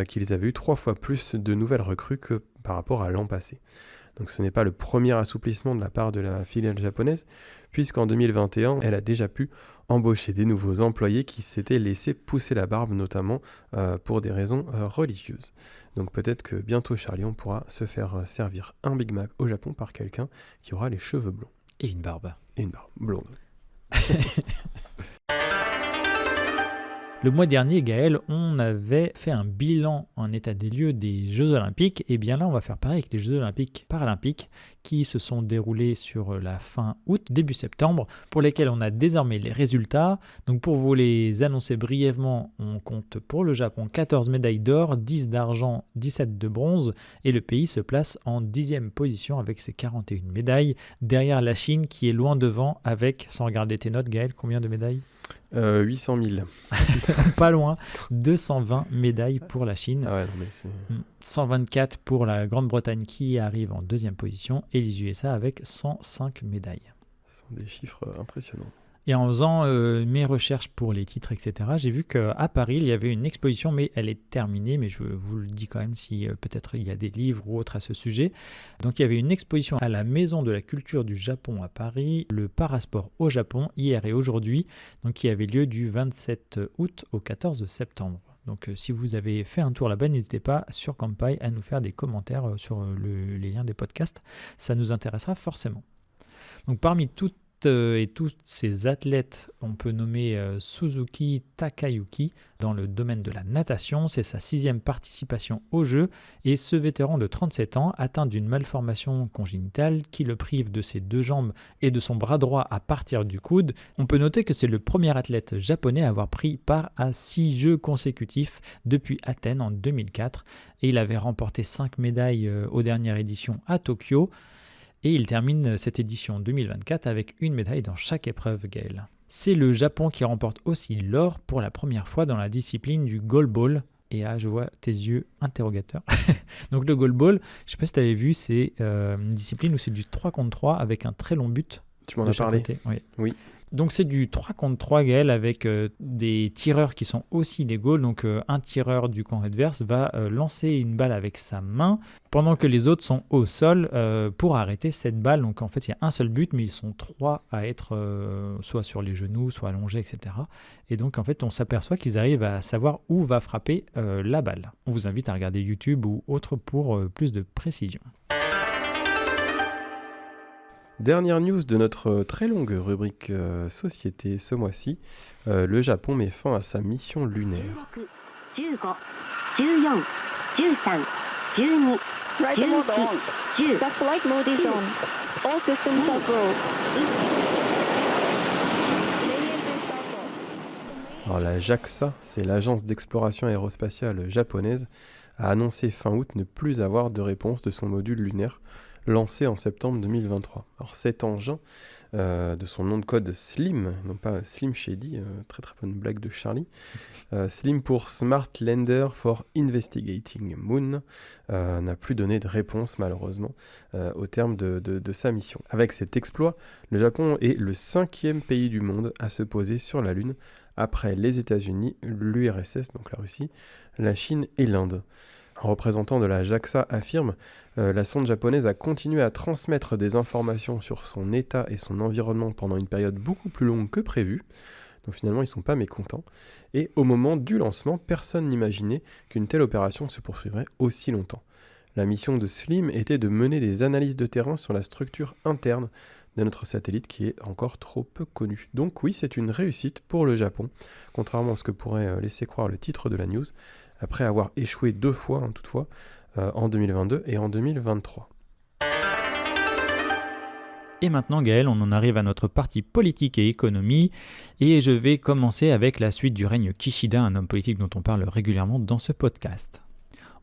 qu'ils avaient eu 3 fois plus de nouvelles recrues que par rapport à l'an passé. Donc ce n'est pas le premier assouplissement de la part de la filiale japonaise, puisqu'en 2021, elle a déjà pu embaucher des nouveaux employés qui s'étaient laissés pousser la barbe, notamment pour des raisons religieuses. Donc peut-être que bientôt, Charlie, on pourra se faire servir un Big Mac au Japon par quelqu'un qui aura les cheveux blonds. Et une barbe. Et une barbe blonde. Le mois dernier, Gaël, on avait fait un bilan en état des lieux des Jeux Olympiques. Et bien là, on va faire pareil avec les Jeux Olympiques Paralympiques qui se sont déroulés sur la fin août, début septembre, pour lesquels on a désormais les résultats. Donc pour vous les annoncer brièvement, on compte pour le Japon 14 médailles d'or, 10 d'argent, 17 de bronze. Et le pays se place en 10e position avec ses 41 médailles, derrière la Chine qui est loin devant avec, sans regarder tes notes, Gaël, combien de médailles ? 800 000. Pas loin, 220 médailles pour la Chine, Ah ouais, non, mais c'est... 124 pour la Grande-Bretagne qui arrive en 2e position et les USA avec 105 médailles. Ce sont des chiffres impressionnants. Et en faisant mes recherches pour les titres, etc., j'ai vu qu'à Paris, il y avait une exposition, mais elle est terminée, mais je vous le dis quand même si peut-être il y a des livres ou autres à ce sujet. Donc il y avait une exposition à la Maison de la Culture du Japon à Paris, le Parasport au Japon, hier et aujourd'hui, donc qui avait lieu du 27 août au 14 septembre. Donc si vous avez fait un tour là-bas, n'hésitez pas sur Kanpai à nous faire des commentaires sur les liens des podcasts, ça nous intéressera forcément. Donc parmi toutes et tous ces athlètes, on peut nommer Suzuki Takayuki dans le domaine de la natation. C'est sa 6e participation aux Jeux et ce vétéran de 37 ans atteint d'une malformation congénitale qui le prive de ses 2 jambes et de son bras droit à partir du coude. On peut noter que c'est le premier athlète japonais à avoir pris part à 6 Jeux consécutifs depuis Athènes en 2004 et il avait remporté 5 médailles aux dernières éditions à Tokyo. Et il termine cette édition 2024 avec une médaille dans chaque épreuve, Gaël. C'est le Japon qui remporte aussi l'or pour la première fois dans la discipline du goalball. Et là, je vois tes yeux interrogateurs. Donc le goalball, je ne sais pas si tu avais vu, c'est une discipline où c'est du 3 contre 3 avec un très long but. Tu m'en de as chaque parlé. côté. Oui. Donc c'est du 3 contre 3, Gaël, avec des tireurs qui sont aussi des goals. Donc un tireur du camp adverse va lancer une balle avec sa main pendant que les autres sont au sol pour arrêter cette balle. Donc en fait, il y a un seul but, mais ils sont 3 à être soit sur les genoux, soit allongés, etc. Et donc en fait, on s'aperçoit qu'ils arrivent à savoir où va frapper la balle. On vous invite à regarder YouTube ou autre pour plus de précision. Dernière news de notre très longue rubrique société ce mois-ci, le Japon met fin à sa mission lunaire. 15、14、13、12、Flight mode on. 10。 The flight mode is on. All systems are go. Alors la JAXA, c'est l'agence d'exploration aérospatiale japonaise, a annoncé fin août ne plus avoir de réponse de son module lunaire lancé en septembre 2023. Alors cet engin, de son nom de code SLIM, non pas Slim Shady, très très bonne blague de Charlie, SLIM pour Smart Lander for Investigating Moon, n'a plus donné de réponse malheureusement au terme de sa mission. Avec cet exploit, le Japon est le 5e pays du monde à se poser sur la Lune, après les États-Unis, l'URSS, donc la Russie, la Chine et l'Inde. Un représentant de la JAXA affirme la sonde japonaise a continué à transmettre des informations sur son état et son environnement pendant une période beaucoup plus longue que prévu. Donc finalement, ils ne sont pas mécontents. Et au moment du lancement, personne n'imaginait qu'une telle opération se poursuivrait aussi longtemps. La mission de SLIM était de mener des analyses de terrain sur la structure interne de notre satellite qui est encore trop peu connue. Donc oui, c'est une réussite pour le Japon, contrairement à ce que pourrait laisser croire le titre de la news, après avoir échoué 2 fois, toutefois, en 2022 et en 2023. Et maintenant, Gaël, on en arrive à notre partie politique et économie, et je vais commencer avec la suite du règne Kishida, un homme politique dont on parle régulièrement dans ce podcast.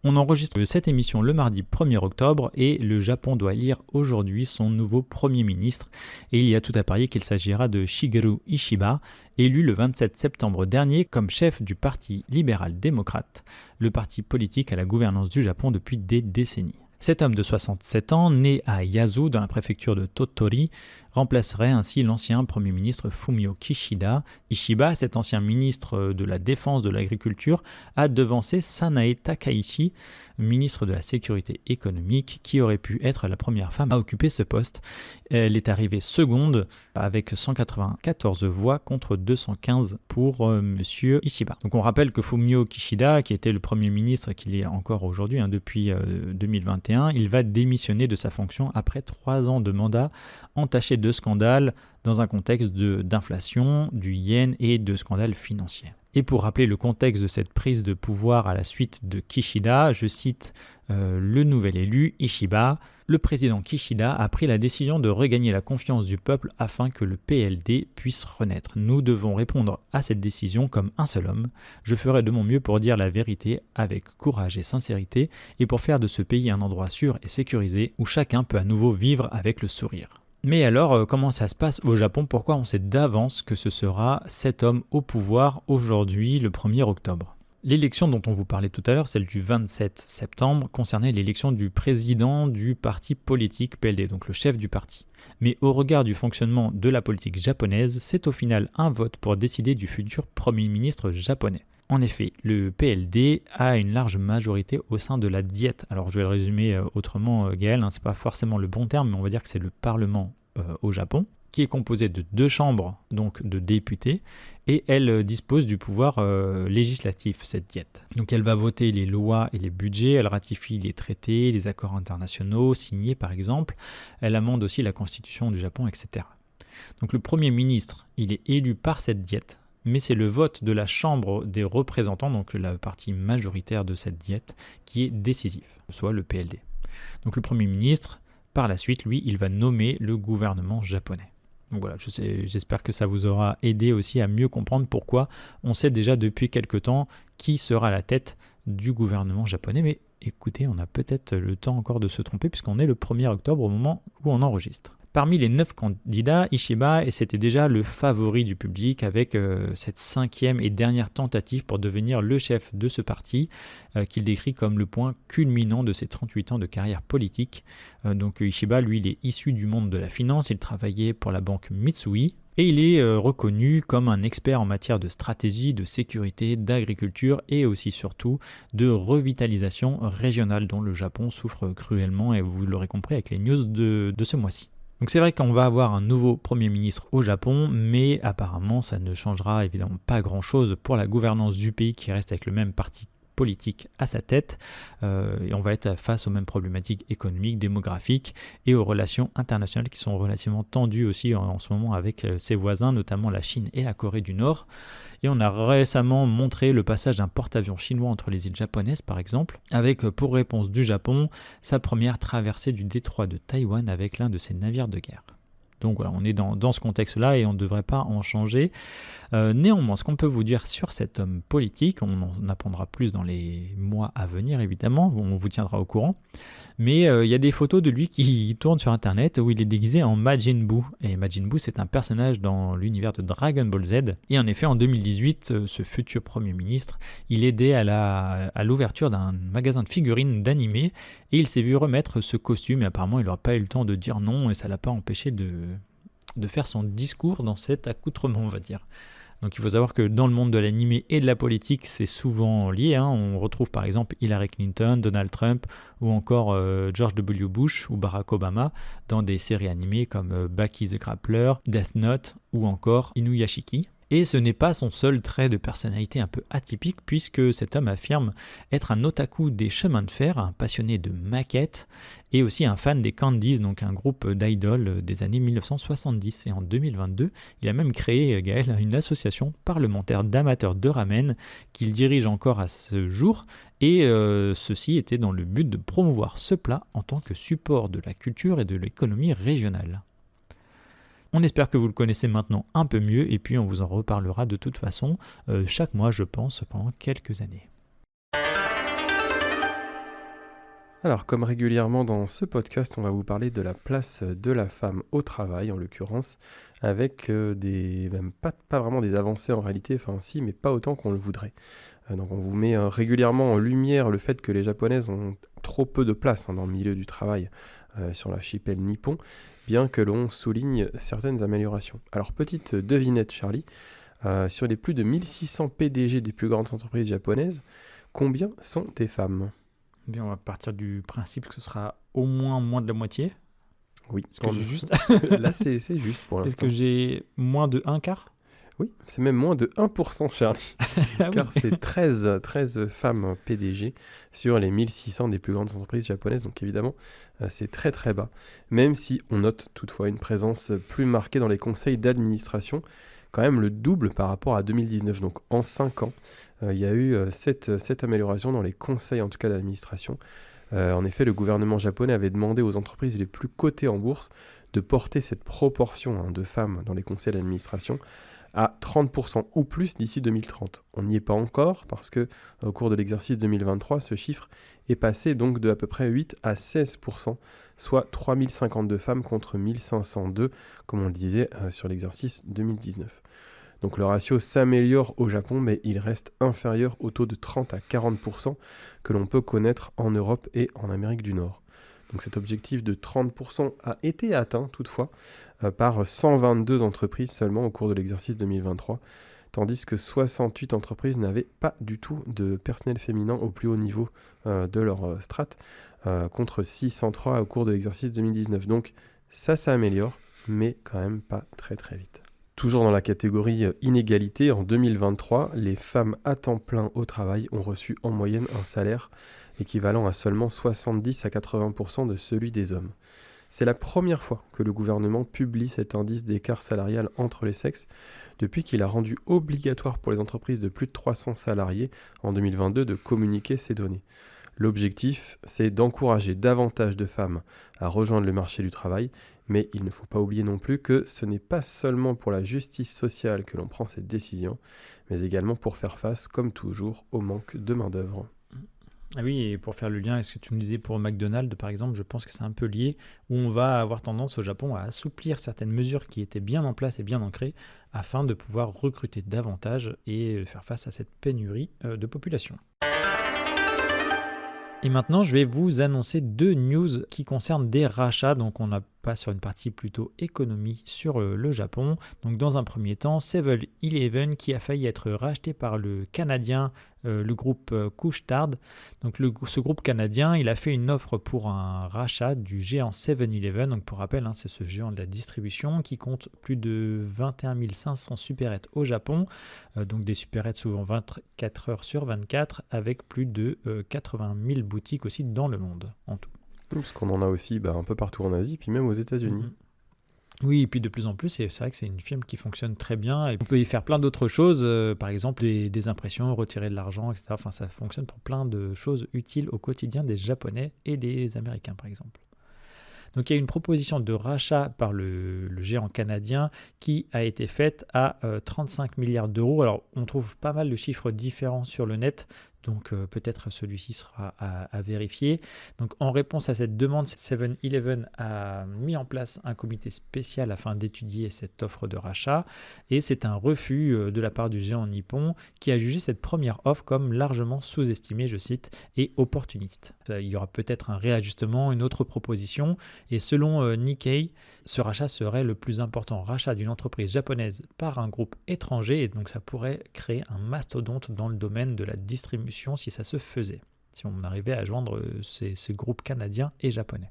On enregistre cette émission le mardi 1er octobre et le Japon doit élire aujourd'hui son nouveau Premier ministre. Et il y a tout à parier qu'il s'agira de Shigeru Ishiba, élu le 27 septembre dernier comme chef du Parti libéral-démocrate, le parti politique à la gouvernance du Japon depuis des décennies. Cet homme de 67 ans, né à Yasu dans la préfecture de Tottori, remplacerait ainsi l'ancien Premier ministre Fumio Kishida. Ishiba, cet ancien ministre de la Défense de l'Agriculture, a devancé Sanae Takaichi, ministre de la Sécurité économique, qui aurait pu être la première femme à occuper ce poste. Elle est arrivée seconde avec 194 voix contre 215 pour monsieur Ishiba. Donc on rappelle que Fumio Kishida, qui était le Premier ministre qu'il est encore aujourd'hui, depuis 2021, il va démissionner de sa fonction après 3 ans de mandat entaché de scandales dans un contexte d'inflation, du yen et de scandales financiers. Et pour rappeler le contexte de cette prise de pouvoir à la suite de Kishida, je cite le nouvel élu, Ishiba. Le président Kishida a pris la décision de regagner la confiance du peuple afin que le PLD puisse renaître. Nous devons répondre à cette décision comme un seul homme. Je ferai de mon mieux pour dire la vérité avec courage et sincérité et pour faire de ce pays un endroit sûr et sécurisé où chacun peut à nouveau vivre avec le sourire. Mais alors, comment ça se passe au Japon? Pourquoi on sait d'avance que ce sera cet homme au pouvoir aujourd'hui, le 1er octobre? L'élection dont on vous parlait tout à l'heure, celle du 27 septembre, concernait l'élection du président du parti politique PLD, donc le chef du parti. Mais au regard du fonctionnement de la politique japonaise, c'est au final un vote pour décider du futur Premier ministre japonais. En effet, le PLD a une large majorité au sein de la Diète. Alors je vais le résumer autrement, Gaël, c'est pas forcément le bon terme, mais on va dire que c'est le Parlement au Japon, qui est composé de 2 chambres, donc de députés, et elle dispose du pouvoir législatif, cette Diète. Donc elle va voter les lois et les budgets, elle ratifie les traités, les accords internationaux signés par exemple, elle amende aussi la constitution du Japon, etc. Donc le Premier ministre, il est élu par cette Diète, mais c'est le vote de la Chambre des représentants, donc la partie majoritaire de cette Diète, qui est décisif, soit le PLD. Donc le Premier ministre, par la suite, lui, il va nommer le gouvernement japonais. Donc voilà, j'espère que ça vous aura aidé aussi à mieux comprendre pourquoi on sait déjà depuis quelque temps qui sera à la tête du gouvernement japonais. Mais écoutez, on a peut-être le temps encore de se tromper puisqu'on est le 1er octobre au moment où on enregistre. Parmi les 9 candidats, Ishiba c'était déjà le favori du public avec cette 5e et dernière tentative pour devenir le chef de ce parti qu'il décrit comme le point culminant de ses 38 ans de carrière politique. Donc Ishiba, lui, il est issu du monde de la finance, il travaillait pour la banque Mitsui et il est reconnu comme un expert en matière de stratégie, de sécurité, d'agriculture et aussi surtout de revitalisation régionale dont le Japon souffre cruellement et vous l'aurez compris avec les news de ce mois-ci. Donc c'est vrai qu'on va avoir un nouveau Premier ministre au Japon, mais apparemment ça ne changera évidemment pas grand-chose pour la gouvernance du pays qui reste avec le même parti politique à sa tête, et on va être face aux mêmes problématiques économiques, démographiques et aux relations internationales qui sont relativement tendues aussi en ce moment avec ses voisins, notamment la Chine et la Corée du Nord. Et on a récemment montré le passage d'un porte-avions chinois entre les îles japonaises par exemple, avec pour réponse du Japon sa première traversée du détroit de Taïwan avec l'un de ses navires de guerre. Donc voilà, on est dans ce contexte-là et on ne devrait pas en changer. Néanmoins, ce qu'on peut vous dire sur cet homme politique, on en apprendra plus dans les mois à venir évidemment, on vous tiendra au courant, mais il y a des photos de lui qui tournent sur internet où il est déguisé en Majin Buu. Et Majin Buu, c'est un personnage dans l'univers de Dragon Ball Z. Et en effet, en 2018, ce futur Premier ministre, il aidait à l'ouverture d'un magasin de figurines d'animé et il s'est vu remettre ce costume et apparemment il n'aura pas eu le temps de dire non et ça ne l'a pas empêché de faire son discours dans cet accoutrement, on va dire. Donc il faut savoir que dans le monde de l'animé et de la politique, c'est souvent lié. On retrouve par exemple Hillary Clinton, Donald Trump ou encore George W. Bush ou Barack Obama dans des séries animées comme Bucky the Grappler, Death Note ou encore Inuyashiki. Et ce n'est pas son seul trait de personnalité un peu atypique puisque cet homme affirme être un otaku des chemins de fer, un passionné de maquettes et aussi un fan des Candies, donc un groupe d'idoles des années 1970. Et en 2022, il a même créé, Gaël, une association parlementaire d'amateurs de ramen qu'il dirige encore à ce jour. Et ceci était dans le but de promouvoir ce plat en tant que support de la culture et de l'économie régionale. On espère que vous le connaissez maintenant un peu mieux et puis on vous en reparlera de toute façon chaque mois, je pense, pendant quelques années. Alors, comme régulièrement dans ce podcast, on va vous parler de la place de la femme au travail, en l'occurrence, avec même pas vraiment des avancées en réalité, enfin si, mais pas autant qu'on le voudrait. Donc on vous met régulièrement en lumière le fait que les Japonaises ont trop peu de place dans le milieu du travail sur l'archipel nippon, bien que l'on souligne certaines améliorations. Alors petite devinette Charlie, sur les plus de 1600 PDG des plus grandes entreprises japonaises, combien sont des femmes ? Bien, on va partir du principe que ce sera au moins de la moitié. Oui, Est-ce que j'ai juste là c'est juste pour l'instant. Est-ce que j'ai moins de 1/4 ? Oui, c'est même moins de 1% Charlie, car c'est 13 femmes PDG sur les 1600 des plus grandes entreprises japonaises, donc évidemment c'est très très bas, même si on note toutefois une présence plus marquée dans les conseils d'administration, quand même le double par rapport à 2019, donc en 5 ans, il y a eu cette amélioration dans les conseils en tout cas d'administration. En effet, le gouvernement japonais avait demandé aux entreprises les plus cotées en bourse de porter cette proportion de femmes dans les conseils d'administration à 30% ou plus d'ici 2030. On n'y est pas encore parce que au cours de l'exercice 2023, ce chiffre est passé donc de à peu près 8 à 16%, soit 3052 femmes contre 1502, comme on le disait sur l'exercice 2019. Donc le ratio s'améliore au Japon, mais il reste inférieur au taux de 30 à 40% que l'on peut connaître en Europe et en Amérique du Nord. Donc cet objectif de 30% a été atteint toutefois par 122 entreprises seulement au cours de l'exercice 2023, tandis que 68 entreprises n'avaient pas du tout de personnel féminin au plus haut niveau de leur strate, contre 603 au cours de l'exercice 2019. Donc ça s'améliore, mais quand même pas très très vite. Toujours dans la catégorie inégalité, en 2023, les femmes à temps plein au travail ont reçu en moyenne un salaire équivalent à seulement 70 à 80% de celui des hommes. C'est la première fois que le gouvernement publie cet indice d'écart salarial entre les sexes depuis qu'il a rendu obligatoire pour les entreprises de plus de 300 salariés en 2022 de communiquer ces données. L'objectif, c'est d'encourager davantage de femmes à rejoindre le marché du travail, mais il ne faut pas oublier non plus que ce n'est pas seulement pour la justice sociale que l'on prend cette décision, mais également pour faire face, comme toujours, au manque de main-d'œuvre. Ah oui, et pour faire le lien avec ce que tu me disais pour McDonald's, par exemple, je pense que c'est un peu lié, où on va avoir tendance au Japon à assouplir certaines mesures qui étaient bien en place et bien ancrées, afin de pouvoir recruter davantage et faire face à cette pénurie de population. Et maintenant, je vais vous annoncer 2 news qui concernent des rachats. Donc, on passe sur une partie plutôt économie sur le Japon. Donc, dans un premier temps, 7-Eleven qui a failli être racheté par le Canadien, le groupe Couche-Tard. Donc, ce groupe canadien, il a fait une offre pour un rachat du géant 7-Eleven. Donc, pour rappel, c'est ce géant de la distribution qui compte plus de 21 500 supérettes au Japon. Donc, des supérettes souvent 24 heures sur 24 avec plus de 80 000 boutiques aussi dans le monde en tout. Parce qu'on en a aussi un peu partout en Asie, puis même aux États-Unis. Oui, et puis de plus en plus, et c'est vrai que c'est une firme qui fonctionne très bien. Et on peut y faire plein d'autres choses, par exemple des impressions, retirer de l'argent, etc. Enfin, ça fonctionne pour plein de choses utiles au quotidien des Japonais et des Américains, par exemple. Donc il y a une proposition de rachat par le géant canadien qui a été faite à 35 milliards d'euros. Alors on trouve pas mal de chiffres différents sur le net, donc peut-être celui-ci sera à vérifier. Donc en réponse à cette demande, 7-Eleven a mis en place un comité spécial afin d'étudier cette offre de rachat, et c'est un refus de la part du géant nippon qui a jugé cette première offre comme largement sous-estimée, je cite, et opportuniste. Il y aura peut-être un réajustement, une autre proposition, et selon Nikkei, ce rachat serait le plus important rachat d'une entreprise japonaise par un groupe étranger, et donc ça pourrait créer un mastodonte dans le domaine de la distribution si ça se faisait, si on arrivait à joindre ces groupes canadiens et japonais.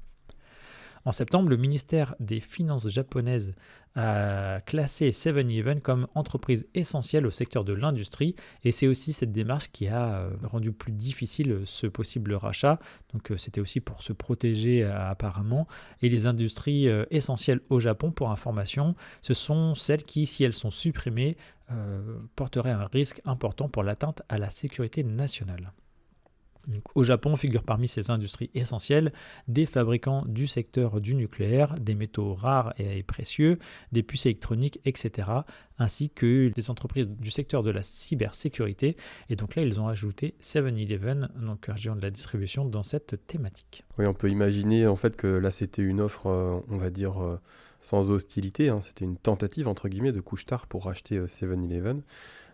En septembre, le ministère des Finances japonaises a classé 7-Eleven comme entreprise essentielle au secteur de l'industrie, et c'est aussi cette démarche qui a rendu plus difficile ce possible rachat. Donc c'était aussi pour se protéger apparemment. Et les industries essentielles au Japon, pour information, ce sont celles qui, si elles sont supprimées, porteraient un risque important pour l'atteinte à la sécurité nationale. Donc, au Japon figurent parmi ces industries essentielles des fabricants du secteur du nucléaire, des métaux rares et précieux, des puces électroniques, etc., ainsi que des entreprises du secteur de la cybersécurité. Et donc là, ils ont ajouté 7-Eleven, donc un géant de la distribution, dans cette thématique. Oui, on peut imaginer en fait que là, c'était une offre, on va dire, sans hostilité. C'était une tentative, entre guillemets, de Couche-Tard pour racheter 7-Eleven.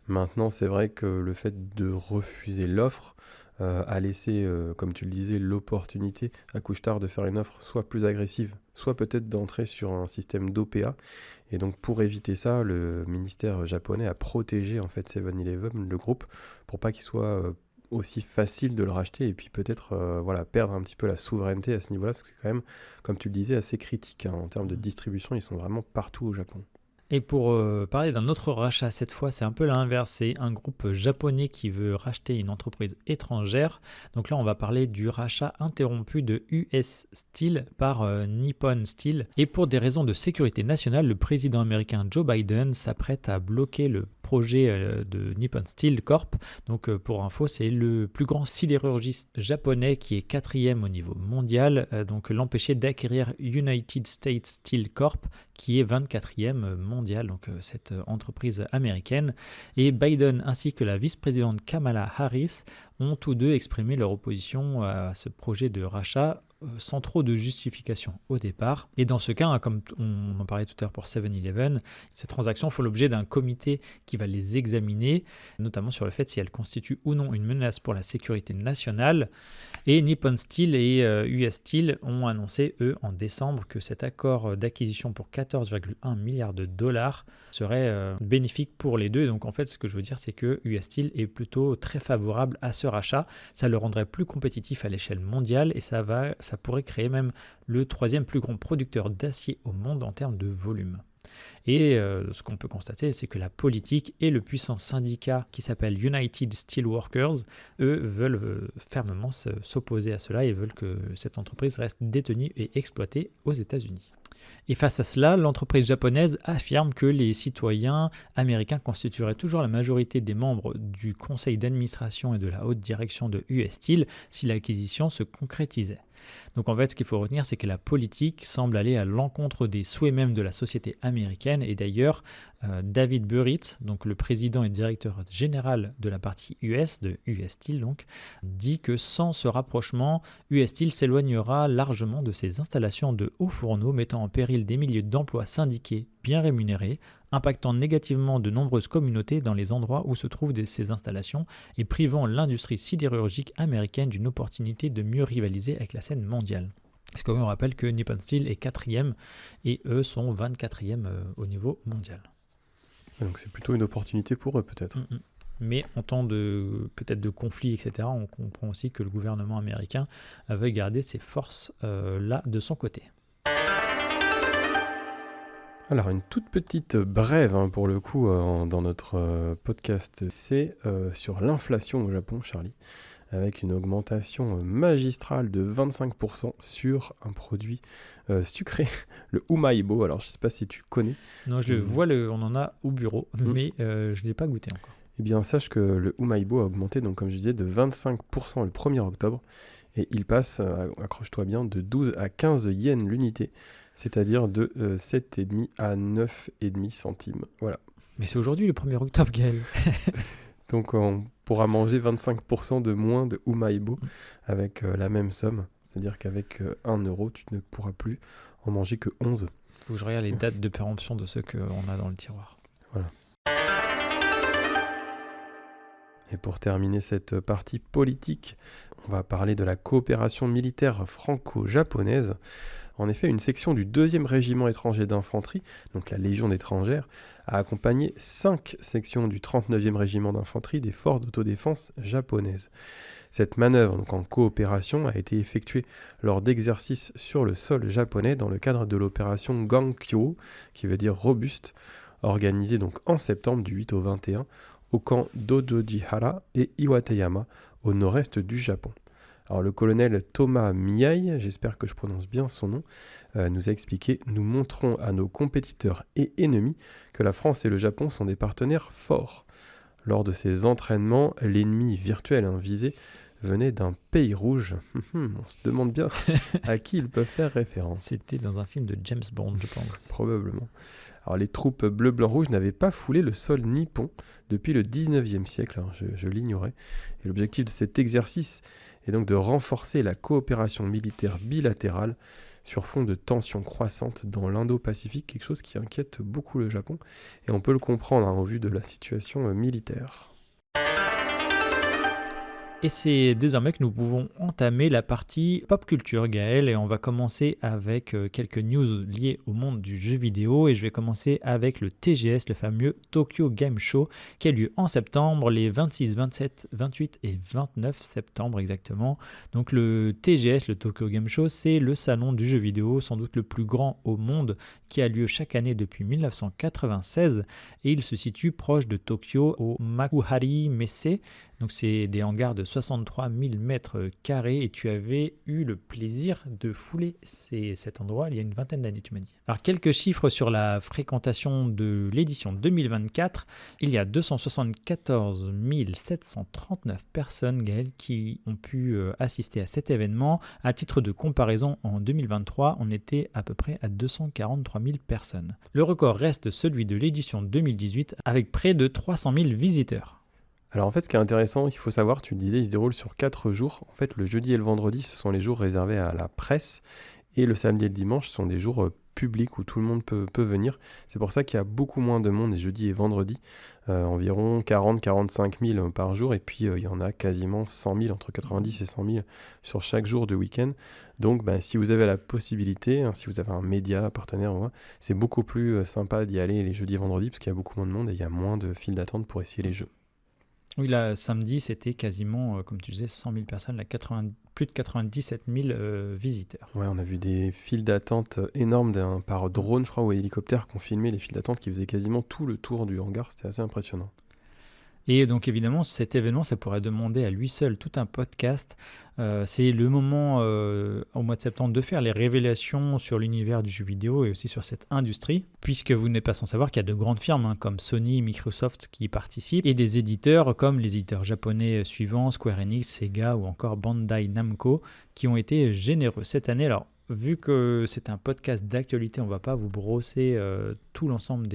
Maintenant, c'est vrai que le fait de refuser l'offre a laissé, comme tu le disais, l'opportunité à Couche-Tard de faire une offre soit plus agressive, soit peut-être d'entrer sur un système d'OPA. Et donc pour éviter ça, le ministère japonais a protégé en fait 7-Eleven, le groupe, pour pas qu'il soit aussi facile de le racheter et puis peut-être perdre un petit peu la souveraineté à ce niveau-là, parce que c'est quand même, comme tu le disais, assez critique en termes de distribution. Ils sont vraiment partout au Japon. Et pour parler d'un autre rachat, cette fois c'est un peu l'inverse, c'est un groupe japonais qui veut racheter une entreprise étrangère. Donc là on va parler du rachat interrompu de US Steel par Nippon Steel. Et pour des raisons de sécurité nationale, le président américain Joe Biden s'apprête à bloquer le projet de Nippon Steel Corp. Donc pour info, c'est le plus grand sidérurgiste japonais qui est 4e au niveau mondial, donc l'empêcher d'acquérir United States Steel Corp qui est 24e mondial, donc cette entreprise américaine. Et Biden ainsi que la vice-présidente Kamala Harris ont tous deux exprimé leur opposition à ce projet de rachat sans trop de justification au départ. Et dans ce cas, comme on en parlait tout à l'heure pour 7-Eleven, ces transactions font l'objet d'un comité qui va les examiner, notamment sur le fait si elles constituent ou non une menace pour la sécurité nationale. Et Nippon Steel et US Steel ont annoncé, eux, en décembre, que cet accord d'acquisition pour 14,1 milliards de dollars serait bénéfique pour les deux. Donc en fait, ce que je veux dire, c'est que US Steel est plutôt très favorable à ce rachat. Ça le rendrait plus compétitif à l'échelle mondiale et ça pourrait créer même le 3e plus grand producteur d'acier au monde en termes de volume. Et ce qu'on peut constater, c'est que la politique et le puissant syndicat qui s'appelle United Steelworkers, eux, veulent fermement s'opposer à cela et veulent que cette entreprise reste détenue et exploitée aux États-Unis. Et face à cela, l'entreprise japonaise affirme que les citoyens américains constitueraient toujours la majorité des membres du conseil d'administration et de la haute direction de US Steel si l'acquisition se concrétisait. Donc en fait, ce qu'il faut retenir, c'est que la politique semble aller à l'encontre des souhaits même de la société américaine. Et d'ailleurs, David Burritt, donc le président et directeur général de la partie US, de US Steel donc, dit que sans ce rapprochement, US Steel s'éloignera largement de ses installations de hauts fourneaux, mettant en péril des milliers d'emplois syndiqués bien rémunérés, impactant négativement de nombreuses communautés dans les endroits où se trouvent ces installations et privant l'industrie sidérurgique américaine d'une opportunité de mieux rivaliser avec la scène mondiale. Parce qu'on rappelle que Nippon Steel est 4e et eux sont 24e au niveau mondial. Donc c'est plutôt une opportunité pour eux peut-être. Mais en temps peut-être de conflit, etc., on comprend aussi que le gouvernement américain veut garder ses forces là de son côté. Alors une toute petite brève pour le coup dans notre podcast, c'est sur l'inflation au Japon, Charlie, avec une augmentation magistrale de 25% sur un produit sucré, le Umaibo. Alors je ne sais pas si tu connais. Non, je vois, on en a au bureau, mais je ne l'ai pas goûté encore. Eh bien sache que le Umaibo a augmenté, donc comme je disais, de 25% le 1er octobre, et il passe, accroche-toi bien, de 12 à 15 yens l'unité, c'est-à-dire de 7,5 à 9,5 centimes. Voilà. Mais c'est aujourd'hui le 1er octobre, Gaël. Donc on pourra manger 25% de moins de Umaibo avec la même somme. C'est-à-dire qu'avec 1 euro, tu ne pourras plus en manger que 11. Il faut que je regarde les dates de péremption de ceux qu'on a dans le tiroir. Voilà. Et pour terminer cette partie politique, on va parler de la coopération militaire franco-japonaise. En effet, une section du 2e régiment étranger d'infanterie, donc la Légion étrangère, a accompagné 5 sections du 39e régiment d'infanterie des forces d'autodéfense japonaises. Cette manœuvre, donc en coopération, a été effectuée lors d'exercices sur le sol japonais dans le cadre de l'opération Gankyo, qui veut dire robuste, organisée donc en septembre du 8 au 21 au camp d'Ojojihara et Iwateyama, au nord-est du Japon. Alors le colonel Thomas Miyai, j'espère que je prononce bien son nom, nous a expliqué « Nous montrons à nos compétiteurs et ennemis que la France et le Japon sont des partenaires forts. » Lors de ces entraînements, l'ennemi virtuel visé venait d'un pays rouge. On se demande bien à qui ils peuvent faire référence. C'était dans un film de James Bond, je pense. Probablement. Alors les troupes bleu-blanc-rouge n'avaient pas foulé le sol nippon depuis le 19e siècle, je l'ignorais. Et l'objectif de cet exercice est donc de renforcer la coopération militaire bilatérale sur fond de tensions croissantes dans l'Indo-Pacifique, quelque chose qui inquiète beaucoup le Japon, et on peut le comprendre au vu de la situation militaire. Et c'est désormais que nous pouvons entamer la partie pop culture, Gaël, et on va commencer avec quelques news liées au monde du jeu vidéo, et je vais commencer avec le TGS, le fameux Tokyo Game Show, qui a lieu en septembre, les 26, 27, 28 et 29 septembre exactement. Donc le TGS, le Tokyo Game Show, c'est le salon du jeu vidéo, sans doute le plus grand au monde, qui a lieu chaque année depuis 1996, et il se situe proche de Tokyo, au Makuhari Messe. Donc c'est des hangars de 63 000 mètres carrés et tu avais eu le plaisir de fouler cet endroit il y a une vingtaine d'années, tu m'as dit. Alors quelques chiffres sur la fréquentation de l'édition 2024. Il y a 274 739 personnes, Gaël, qui ont pu assister à cet événement. À titre de comparaison, en 2023, on était à peu près à 243 000 personnes. Le record reste celui de l'édition 2018 avec près de 300 000 visiteurs. Alors en fait, ce qui est intéressant, il faut savoir, tu le disais, il se déroule sur 4 jours. En fait, le jeudi et le vendredi, ce sont les jours réservés à la presse. Et le samedi et le dimanche, ce sont des jours publics où tout le monde peut venir. C'est pour ça qu'il y a beaucoup moins de monde les jeudis et vendredis. Environ 40-45 000 par jour. Et puis, il y en a quasiment 100 000, entre 90 et 100 000 sur chaque jour de week-end. Donc, si vous avez la possibilité, si vous avez un média, un partenaire, c'est beaucoup plus sympa d'y aller les jeudis et vendredis parce qu'il y a beaucoup moins de monde et il y a moins de files d'attente pour essayer les jeux. Oui, là, samedi, c'était quasiment, comme tu disais, 100 000 personnes, plus de 97 000 visiteurs. Ouais, on a vu des files d'attente énormes par drone, je crois, ou hélicoptère qui ont filmé les files d'attente qui faisaient quasiment tout le tour du hangar. C'était assez impressionnant. Et donc évidemment, cet événement, ça pourrait demander à lui seul tout un podcast. C'est le moment au mois de septembre de faire les révélations sur l'univers du jeu vidéo et aussi sur cette industrie, puisque vous n'êtes pas sans savoir qu'il y a de grandes firmes comme Sony, Microsoft qui y participent, et des éditeurs comme les éditeurs japonais suivants, Square Enix, Sega ou encore Bandai Namco, qui ont été généreux cette année. Alors, vu que c'est un podcast d'actualité, on ne va pas vous brosser tout l'ensemble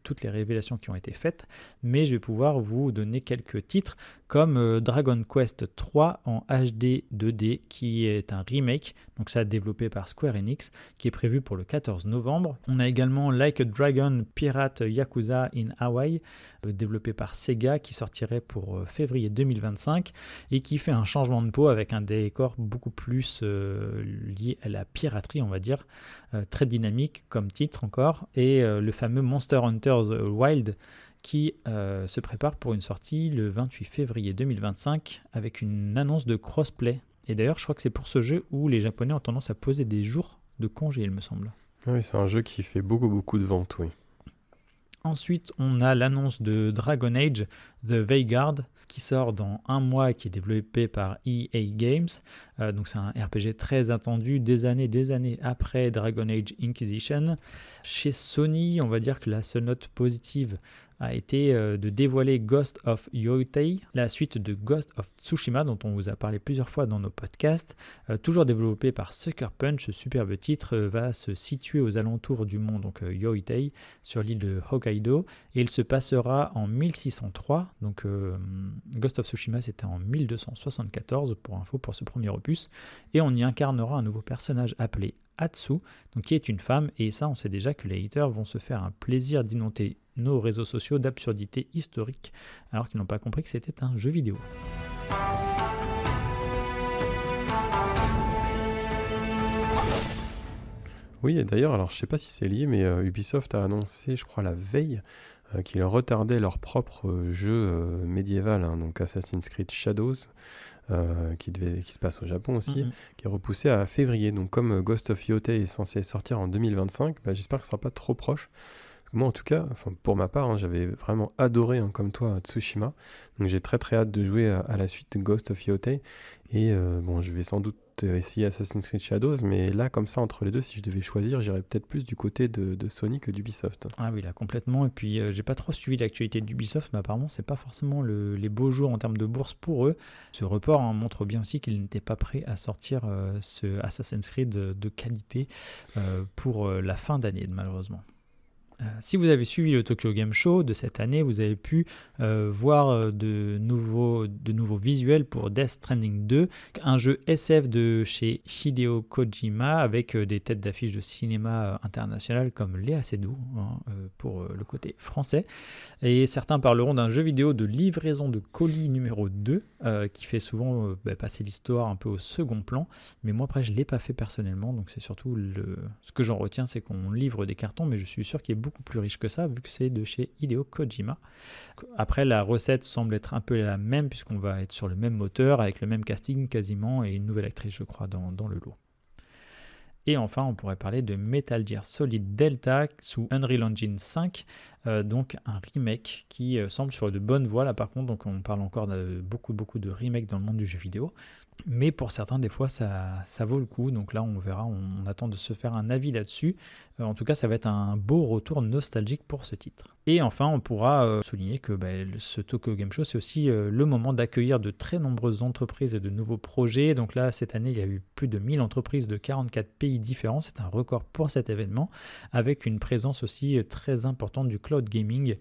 toutes les révélations qui ont été faites, mais je vais pouvoir vous donner quelques titres comme Dragon Quest 3 en HD 2D qui est un remake, donc ça développé par Square Enix, qui est prévu pour le 14 novembre. On a également Like a Dragon Pirate Yakuza in Hawaii, développé par Sega, qui sortirait pour février 2025 et qui fait un changement de peau avec un décor beaucoup plus lié à la piraterie, on va dire, très dynamique comme titre encore, et le fameux Monster Hunters Wild qui se prépare pour une sortie le 28 février 2025 avec une annonce de crossplay. Et d'ailleurs, je crois que c'est pour ce jeu où les Japonais ont tendance à poser des jours de congé, il me semble. Oui, c'est un jeu qui fait beaucoup de ventes, oui. Ensuite, on a l'annonce de Dragon Age The Vanguard qui sort dans un mois et qui est développé par EA Games. Donc c'est un RPG très attendu des années après Dragon Age Inquisition. Chez Sony, on va dire que la seule note positive a été de dévoiler Ghost of Yotei, la suite de Ghost of Tsushima dont on vous a parlé plusieurs fois dans nos podcasts. Toujours développé par Sucker Punch, ce superbe titre va se situer aux alentours du mont donc Yotei sur l'île de Hokkaido et il se passera en 1603. Donc Ghost of Tsushima c'était en 1274 pour info pour ce premier opus et on y incarnera un nouveau personnage appelé Atsu, donc qui est une femme, et ça on sait déjà que les haters vont se faire un plaisir d'inonder nos réseaux sociaux d'absurdités historiques alors qu'ils n'ont pas compris que c'était un jeu vidéo. Oui, et d'ailleurs, alors je sais pas si c'est lié, mais Ubisoft a annoncé, je crois la veille, qu'ils retardaient leur propre jeu médiéval, hein, donc Assassin's Creed Shadows, qui se passe au Japon aussi, qui est repoussé à février. Donc comme Ghost of Yotei est censé sortir en 2025, j'espère que ce sera pas trop proche. Moi en tout cas, pour ma part, j'avais vraiment adoré, comme toi, Tsushima. Donc j'ai très hâte de jouer à la suite de Ghost of Yotei. Et je vais sans doute essayer Assassin's Creed Shadows, mais là comme ça entre les deux, si je devais choisir, j'irais peut-être plus du côté de Sony que d'Ubisoft. Ah oui, là complètement. Et puis j'ai pas trop suivi l'actualité d'Ubisoft, mais apparemment c'est pas forcément les beaux jours en termes de bourse pour eux. Ce report montre bien aussi qu'ils n'étaient pas prêts à sortir ce Assassin's Creed de qualité pour la fin d'année malheureusement. Si vous avez suivi le Tokyo Game Show de cette année, vous avez pu voir de nouveaux visuels pour Death Stranding 2, un jeu SF de chez Hideo Kojima avec des têtes d'affiche de cinéma international comme Léa Seydoux pour le côté français. Et certains parleront d'un jeu vidéo de livraison de colis numéro 2 qui fait souvent passer l'histoire un peu au second plan. Mais moi après je ne l'ai pas fait personnellement, donc c'est surtout ce que j'en retiens, c'est qu'on livre des cartons, mais je suis sûr qu'il y a beaucoup plus riche que ça vu que c'est de chez Hideo Kojima. Après la recette semble être un peu la même puisqu'on va être sur le même moteur avec le même casting quasiment et une nouvelle actrice je crois dans le lot. Et enfin on pourrait parler de Metal Gear Solid Delta sous Unreal Engine 5, donc un remake qui semble sur de bonnes voies là par contre, donc on parle encore de beaucoup de remakes dans le monde du jeu vidéo. Mais pour certains, des fois, ça vaut le coup. Donc là, on verra, on attend de se faire un avis là-dessus. En tout cas, ça va être un beau retour nostalgique pour ce titre. Et enfin, on pourra souligner que ce Tokyo Game Show, c'est aussi le moment d'accueillir de très nombreuses entreprises et de nouveaux projets. Donc là, cette année, il y a eu plus de 1000 entreprises de 44 pays différents. C'est un record pour cet événement, avec une présence aussi très importante du cloud gaming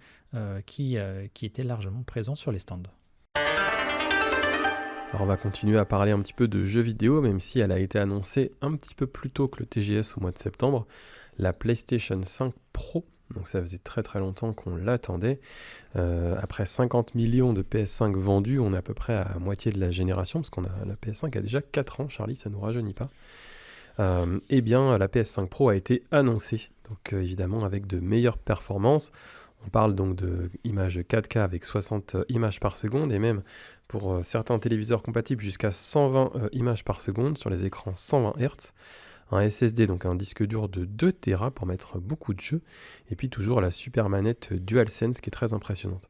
qui était largement présent sur les stands. Alors on va continuer à parler un petit peu de jeux vidéo, même si elle a été annoncée un petit peu plus tôt que le TGS au mois de septembre, la PlayStation 5 Pro. Donc ça faisait très longtemps qu'on l'attendait. Après 50 millions de PS5 vendus, on est à peu près à moitié de la génération, parce la PS5 a déjà 4 ans, Charlie, ça ne nous rajeunit pas. Eh bien, la PS5 Pro a été annoncée, donc évidemment avec de meilleures performances. On parle donc d'images 4K avec 60 images par seconde et même pour certains téléviseurs compatibles jusqu'à 120 images par seconde sur les écrans 120 Hz. Un SSD, donc un disque dur de 2 Tera pour mettre beaucoup de jeux. Et puis toujours la super manette DualSense qui est très impressionnante.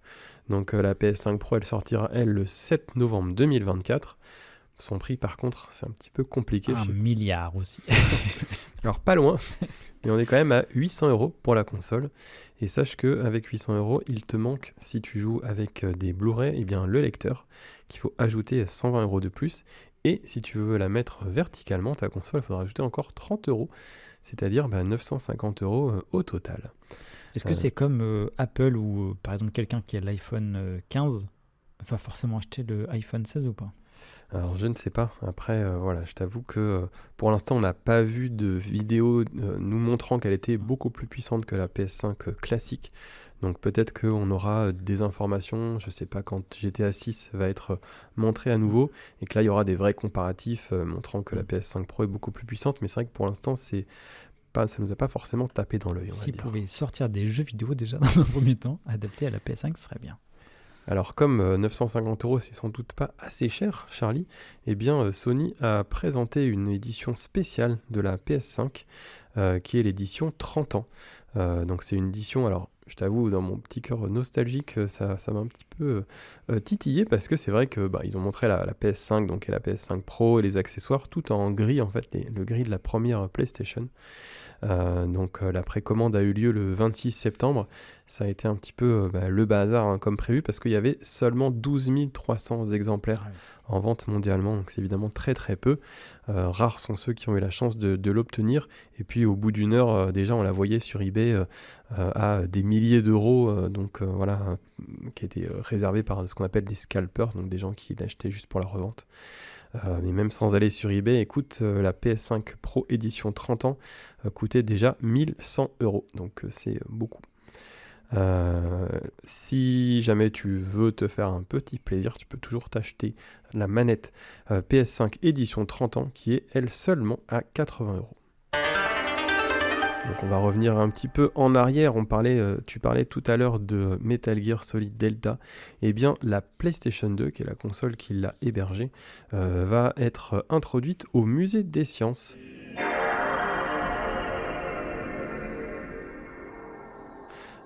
Donc la PS5 Pro, elle sortira le 7 novembre 2024. Son prix par contre, c'est un petit peu compliqué. 1 milliard aussi. Alors pas loin, mais on est quand même à 800 € pour la console. Et sache qu'avec 800 €, il te manque, si tu joues avec des Blu-ray, eh bien, le lecteur qu'il faut ajouter 120 € de plus. Et si tu veux la mettre verticalement, ta console, il faudra ajouter encore 30 €, c'est-à-dire 950 € au total. Est-ce que c'est comme Apple ou par exemple quelqu'un qui a l'iPhone 15 va forcément acheter le iPhone 16 ou pas? Alors je ne sais pas, après voilà, je t'avoue que pour l'instant on n'a pas vu de vidéo nous montrant qu'elle était beaucoup plus puissante que la PS5 classique, donc peut-être qu'on aura des informations, je sais pas, quand GTA 6 va être montré à nouveau, et que là il y aura des vrais comparatifs montrant que la PS5 Pro est beaucoup plus puissante, mais c'est vrai que pour l'instant ça nous a pas forcément tapé dans l'œil, on va S'ils dire. pouvaient sortir des jeux vidéo déjà dans un premier temps, adaptés à la PS5, ce serait bien. Alors comme 950 € c'est sans doute pas assez cher, Charlie, eh bien Sony a présenté une édition spéciale de la PS5 qui est l'édition 30 ans. Donc c'est une édition, alors je t'avoue, dans mon petit cœur nostalgique, ça m'a un petit peu titillé parce que c'est vrai que ils ont montré la PS5 donc, et la PS5 Pro et les accessoires tout en gris, en fait, le gris de la première PlayStation. Donc la précommande a eu lieu le 26 septembre. Ça a été un petit peu le bazar hein, comme prévu parce qu'il y avait seulement 12 300 exemplaires en vente mondialement, donc c'est évidemment très très peu. Rares sont ceux qui ont eu la chance de l'obtenir, et puis au bout d'une heure déjà on la voyait sur eBay à des milliers d'euros, donc voilà, qui était réservé par ce qu'on appelle des scalpers, donc des gens qui l'achetaient juste pour la revente. Mais même sans aller sur eBay, écoute, la PS5 Pro édition 30 ans coûtait déjà 1100 €, donc c'est beaucoup. Si jamais tu veux te faire un petit plaisir, tu peux toujours t'acheter la manette PS5 édition 30 ans qui est elle seulement à 80 €. Donc on va revenir un petit peu en arrière, tu parlais tout à l'heure de Metal Gear Solid Delta, et bien la PlayStation 2, qui est la console qui l'a hébergée, va être introduite au musée des sciences.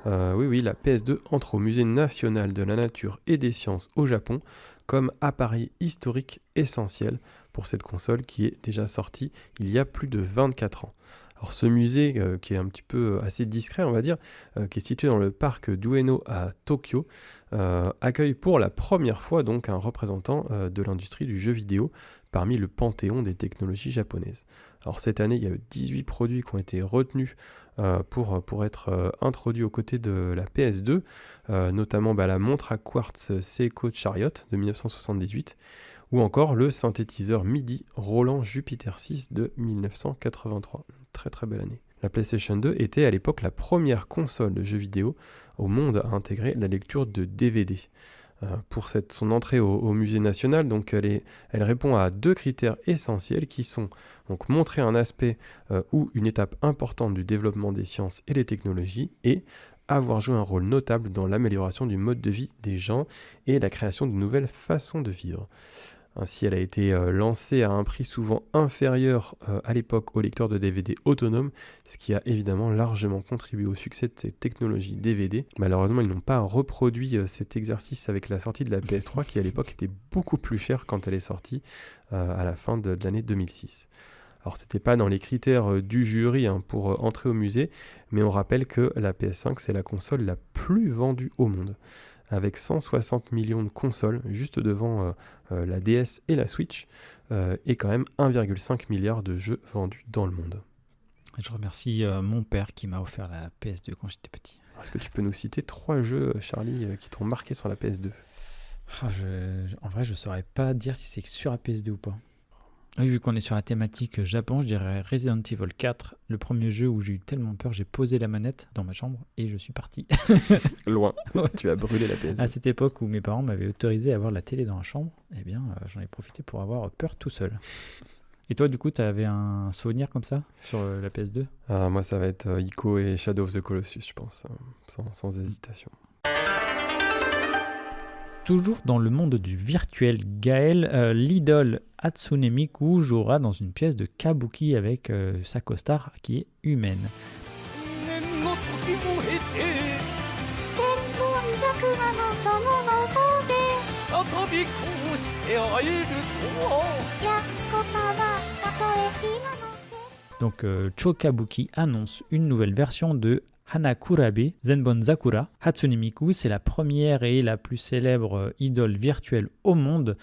Oui, la PS2 entre au musée national de la nature et des sciences au Japon comme appareil historique essentiel pour cette console qui est déjà sortie il y a plus de 24 ans. Alors ce musée, qui est un petit peu assez discret, on va dire, qui est situé dans le parc d'Ueno à Tokyo, accueille pour la première fois donc un représentant de l'industrie du jeu vidéo parmi le panthéon des technologies japonaises. Alors cette année, il y a eu 18 produits qui ont été retenus pour être introduits aux côtés de la PS2, notamment la montre à quartz Seiko Chariot de 1978, ou encore le synthétiseur MIDI Roland Jupiter 6 de 1983. Très très belle année. La PlayStation 2 était à l'époque la première console de jeux vidéo au monde à intégrer la lecture de DVD. Pour son entrée au musée national, donc elle répond à deux critères essentiels qui sont donc montrer un aspect ou une étape importante du développement des sciences et des technologies et avoir joué un rôle notable dans l'amélioration du mode de vie des gens et la création de nouvelles façons de vivre. Ainsi, elle a été lancée à un prix souvent inférieur à l'époque aux lecteurs de DVD autonomes, ce qui a évidemment largement contribué au succès de ces technologies DVD. Malheureusement, ils n'ont pas reproduit cet exercice avec la sortie de la PS3, qui à l'époque était beaucoup plus chère quand elle est sortie à la fin de l'année 2006. Alors, c'était pas dans les critères du jury pour entrer au musée, mais on rappelle que la PS5, c'est la console la plus vendue au monde, avec 160 millions de consoles, juste devant la DS et la Switch, et quand même 1,5 milliard de jeux vendus dans le monde. Je remercie mon père qui m'a offert la PS2 quand j'étais petit. Est-ce que tu peux nous citer 3 jeux, Charlie, qui t'ont marqué sur la PS2 ? En vrai, je saurais pas dire si c'est sur la PS2 ou pas. Oui, vu qu'on est sur la thématique Japon, je dirais Resident Evil 4, le premier jeu où j'ai eu tellement peur, j'ai posé la manette dans ma chambre et je suis parti. Loin, tu as brûlé la PS2. À cette époque où mes parents m'avaient autorisé à avoir la télé dans la chambre, eh bien, j'en ai profité pour avoir peur tout seul. Et toi, du coup, tu avais un souvenir comme ça sur la PS2 ? Moi, ça va être Ico et Shadow of the Colossus, je pense, sans hésitation. Toujours dans le monde du virtuel, Gaël, l'idole Hatsune Miku jouera dans une pièce de kabuki avec sa costard qui est humaine. Donc Chokabuki annonce une nouvelle version de Hanakurabe Zenbon Sakura. Hatsune Miku, c'est la première et la plus célèbre idole virtuelle au monde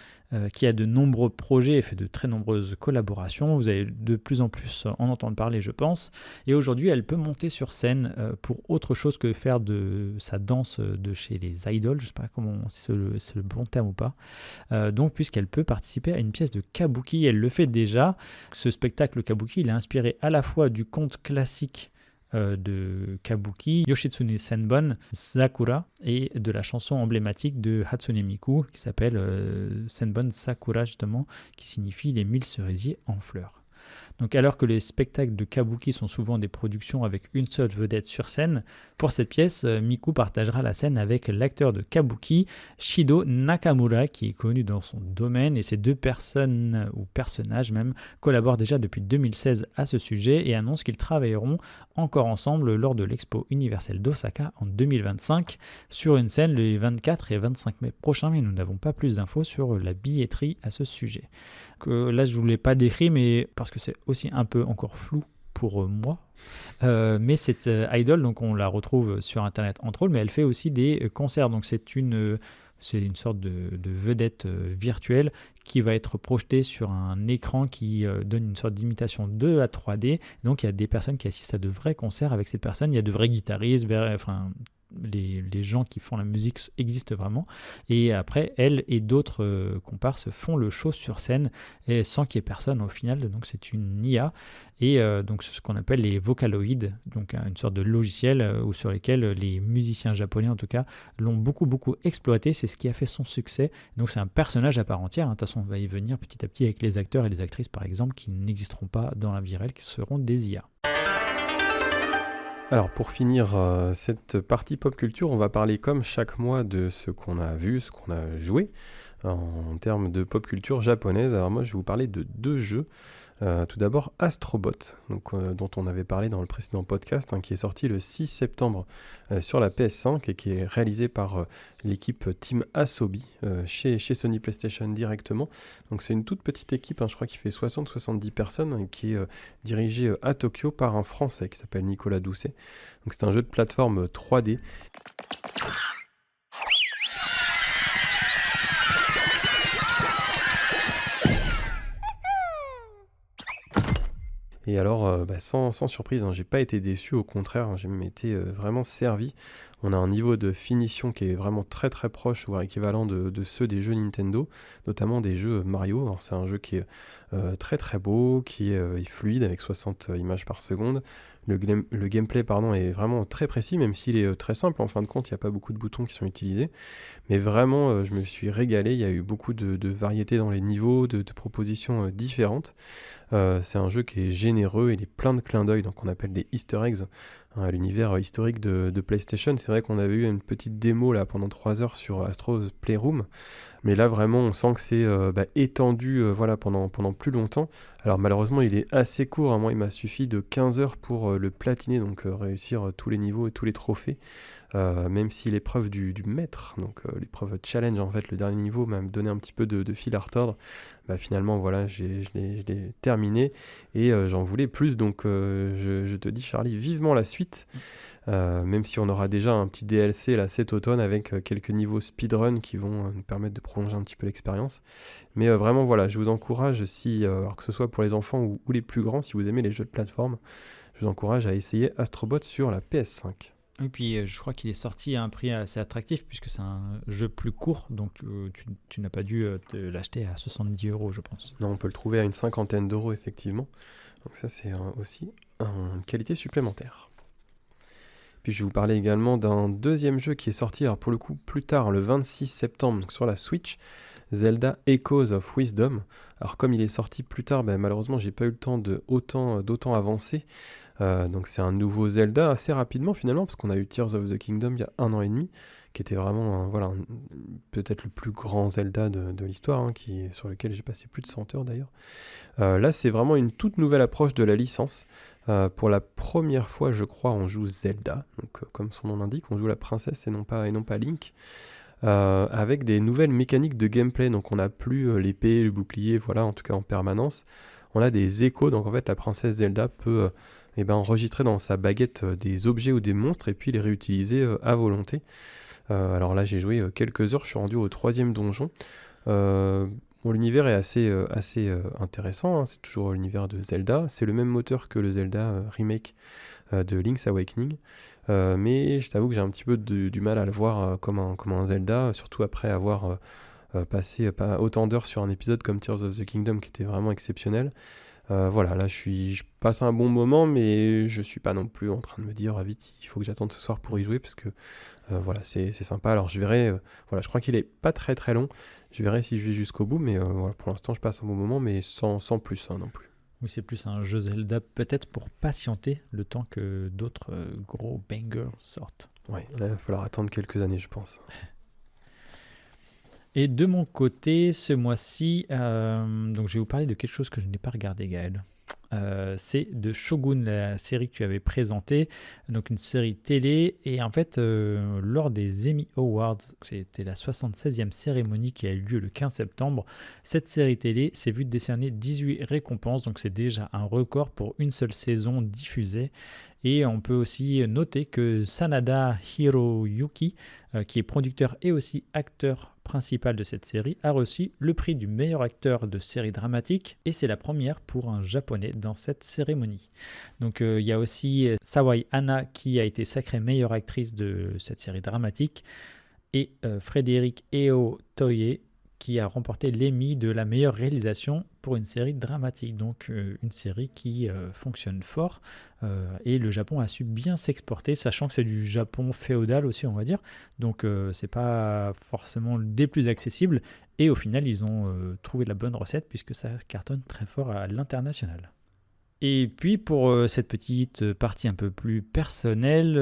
qui a de nombreux projets et fait de très nombreuses collaborations. Vous allez de plus en plus en entendre parler, je pense. Et aujourd'hui, elle peut monter sur scène pour autre chose que faire de sa danse de chez les idoles. Je ne sais pas si c'est le bon terme ou pas. Donc, puisqu'elle peut participer à une pièce de kabuki, elle le fait déjà. Ce spectacle kabuki, il est inspiré à la fois du conte classique de kabuki Yoshitsune Senbon Sakura et de la chanson emblématique de Hatsune Miku qui s'appelle Senbon Sakura justement, qui signifie les 1000 cerisiers en fleurs. Donc alors que les spectacles de kabuki sont souvent des productions avec une seule vedette sur scène, pour cette pièce, Miku partagera la scène avec l'acteur de kabuki Shido Nakamura, qui est connu dans son domaine, et ces deux personnes, ou personnages même, collaborent déjà depuis 2016 à ce sujet et annoncent qu'ils travailleront encore ensemble lors de l'Expo universelle d'Osaka en 2025 sur une scène les 24 et 25 mai prochains, mais nous n'avons pas plus d'infos sur la billetterie à ce sujet. Là, je ne vous l'ai pas décrit, mais parce que c'est aussi un peu encore flou pour moi. Mais cette idol, donc on la retrouve sur Internet entre autres, mais elle fait aussi des concerts. Donc c'est une sorte de vedette virtuelle qui va être projetée sur un écran qui donne une sorte d'imitation de la 3D. Donc il y a des personnes qui assistent à de vrais concerts avec ces personnes. Il y a de vrais guitaristes, les gens qui font la musique existent vraiment, et après elle et d'autres comparses font le show sur scène et sans qu'il y ait personne au final. Donc c'est une IA et donc c'est ce qu'on appelle les Vocaloids, donc une sorte de logiciel sur lesquels les musiciens japonais en tout cas l'ont beaucoup exploité. C'est ce qui a fait son succès. Donc c'est un personnage à part entière. De toute façon on va y venir petit à petit avec les acteurs et les actrices par exemple qui n'existeront pas dans la vie réelle, qui seront des IA. Alors pour finir cette partie pop culture, on va parler comme chaque mois de ce qu'on a vu, ce qu'on a joué en termes de pop culture japonaise. Alors moi je vais vous parler de 2 jeux. Tout d'abord Astro Bot, dont on avait parlé dans le précédent podcast, qui est sorti le 6 septembre sur la PS5 et qui est réalisé par l'équipe Team Asobi chez Sony PlayStation directement. Donc c'est une toute petite équipe, je crois qu'il fait 60-70 personnes, qui est dirigée à Tokyo par un Français qui s'appelle Nicolas Doucet. Donc c'est un jeu de plateforme 3D. Et alors, sans surprise, j'ai pas été déçu, au contraire, j'ai même été vraiment servi. On a un niveau de finition qui est vraiment très très proche, voire équivalent de ceux des jeux Nintendo, notamment des jeux Mario. Alors, c'est un jeu qui est très très beau, qui est fluide avec 60 images par seconde. Le gameplay est vraiment très précis, même s'il est très simple. En fin de compte, il n'y a pas beaucoup de boutons qui sont utilisés. Mais vraiment, je me suis régalé. Il y a eu beaucoup de variétés dans les niveaux, de propositions différentes. C'est un jeu qui est généreux, il est plein de clins d'œil, donc on appelle des easter eggs, à l'univers historique de PlayStation. C'est vrai qu'on avait eu une petite démo là pendant 3 heures sur Astro's Playroom, mais là vraiment on sent que c'est étendu pendant plus longtemps. Alors malheureusement il est assez court, moi il m'a suffi de 15 heures pour le platiner, donc réussir tous les niveaux et tous les trophées. Même si l'épreuve du maître, donc l'épreuve challenge, en fait, le dernier niveau m'a donné un petit peu de fil à retordre. Finalement, voilà, je l'ai terminé et j'en voulais plus. Donc, je te dis, Charlie, vivement la suite. Même si on aura déjà un petit DLC là, cet automne avec quelques niveaux speedrun qui vont nous permettre de prolonger un petit peu l'expérience. Mais vraiment, voilà, je vous encourage, alors que ce soit pour les enfants ou les plus grands, si vous aimez les jeux de plateforme, je vous encourage à essayer Astro Bot sur la PS5. Et puis je crois qu'il est sorti à un prix assez attractif puisque c'est un jeu plus court, donc tu n'as pas dû l'acheter à 70 €, je pense. Non, on peut le trouver à une 50aine d'euros effectivement. Donc ça c'est aussi une qualité supplémentaire. Puis je vais vous parler également d'un deuxième jeu qui est sorti, alors pour le coup plus tard, le 26 septembre, donc sur la Switch, Zelda Echoes of Wisdom. Alors comme il est sorti plus tard, malheureusement j'ai pas eu le temps d'autant avancer. Donc c'est un nouveau Zelda assez rapidement finalement, parce qu'on a eu Tears of the Kingdom il y a 1 an et demi, qui était vraiment peut-être le plus grand Zelda de l'histoire, sur lequel j'ai passé plus de 100 heures d'ailleurs. Là c'est vraiment une toute nouvelle approche de la licence. Pour la première fois je crois on joue Zelda, donc comme son nom l'indique, on joue la princesse et non pas Link. avec des nouvelles mécaniques de gameplay. Donc on n'a plus l'épée, le bouclier, voilà, en tout cas en permanence. On a des échos, donc en fait la princesse Zelda peut enregistrer dans sa baguette des objets ou des monstres et puis les réutiliser à volonté. Alors là j'ai joué quelques heures, je suis rendu au 3e donjon. L'univers est assez intéressant, hein. C'est toujours l'univers de Zelda. C'est le même moteur que le Zelda remake de Link's Awakening. Mais je t'avoue que j'ai un petit peu du mal à le voir comme un Zelda, surtout après avoir passé pas autant d'heures sur un épisode comme Tears of the Kingdom qui était vraiment exceptionnel. Voilà, là je passe un bon moment, mais je suis pas non plus en train de me dire vite, il faut que j'attende ce soir pour y jouer parce que voilà, c'est sympa. Alors je verrai, voilà, je crois qu'il est pas très très long. Je verrai si je vais jusqu'au bout, mais voilà, pour l'instant je passe un bon moment, mais sans plus non plus. Oui, c'est plus un jeu Zelda peut-être pour patienter le temps que d'autres gros bangers sortent. Ouais, là il va falloir attendre quelques années, je pense. Et de mon côté, ce mois-ci, donc je vais vous parler de quelque chose que je n'ai pas regardé, Gaël. C'est de Shogun, la série que tu avais présentée, donc une série télé. Et en fait, lors des Emmy Awards, c'était la 76e cérémonie qui a eu lieu le 15 septembre, cette série télé s'est vue décerner 18 récompenses, donc c'est déjà un record pour une seule saison diffusée. Et on peut aussi noter que Sanada Hiroyuki, qui est producteur et aussi acteur principal de cette série, a reçu le prix du meilleur acteur de série dramatique, et c'est la première pour un japonais dans cette cérémonie. Donc il y a aussi Sawai Hana qui a été sacrée meilleure actrice de cette série dramatique, et Frédéric Eo Toye qui a remporté l'Emmy de la meilleure réalisation pour une série dramatique. Donc une série qui fonctionne fort, et le Japon a su bien s'exporter, sachant que c'est du Japon féodal aussi, on va dire. Donc c'est pas forcément des plus accessibles, et au final ils ont trouvé la bonne recette puisque ça cartonne très fort à l'international. Et puis pour cette petite partie un peu plus personnelle,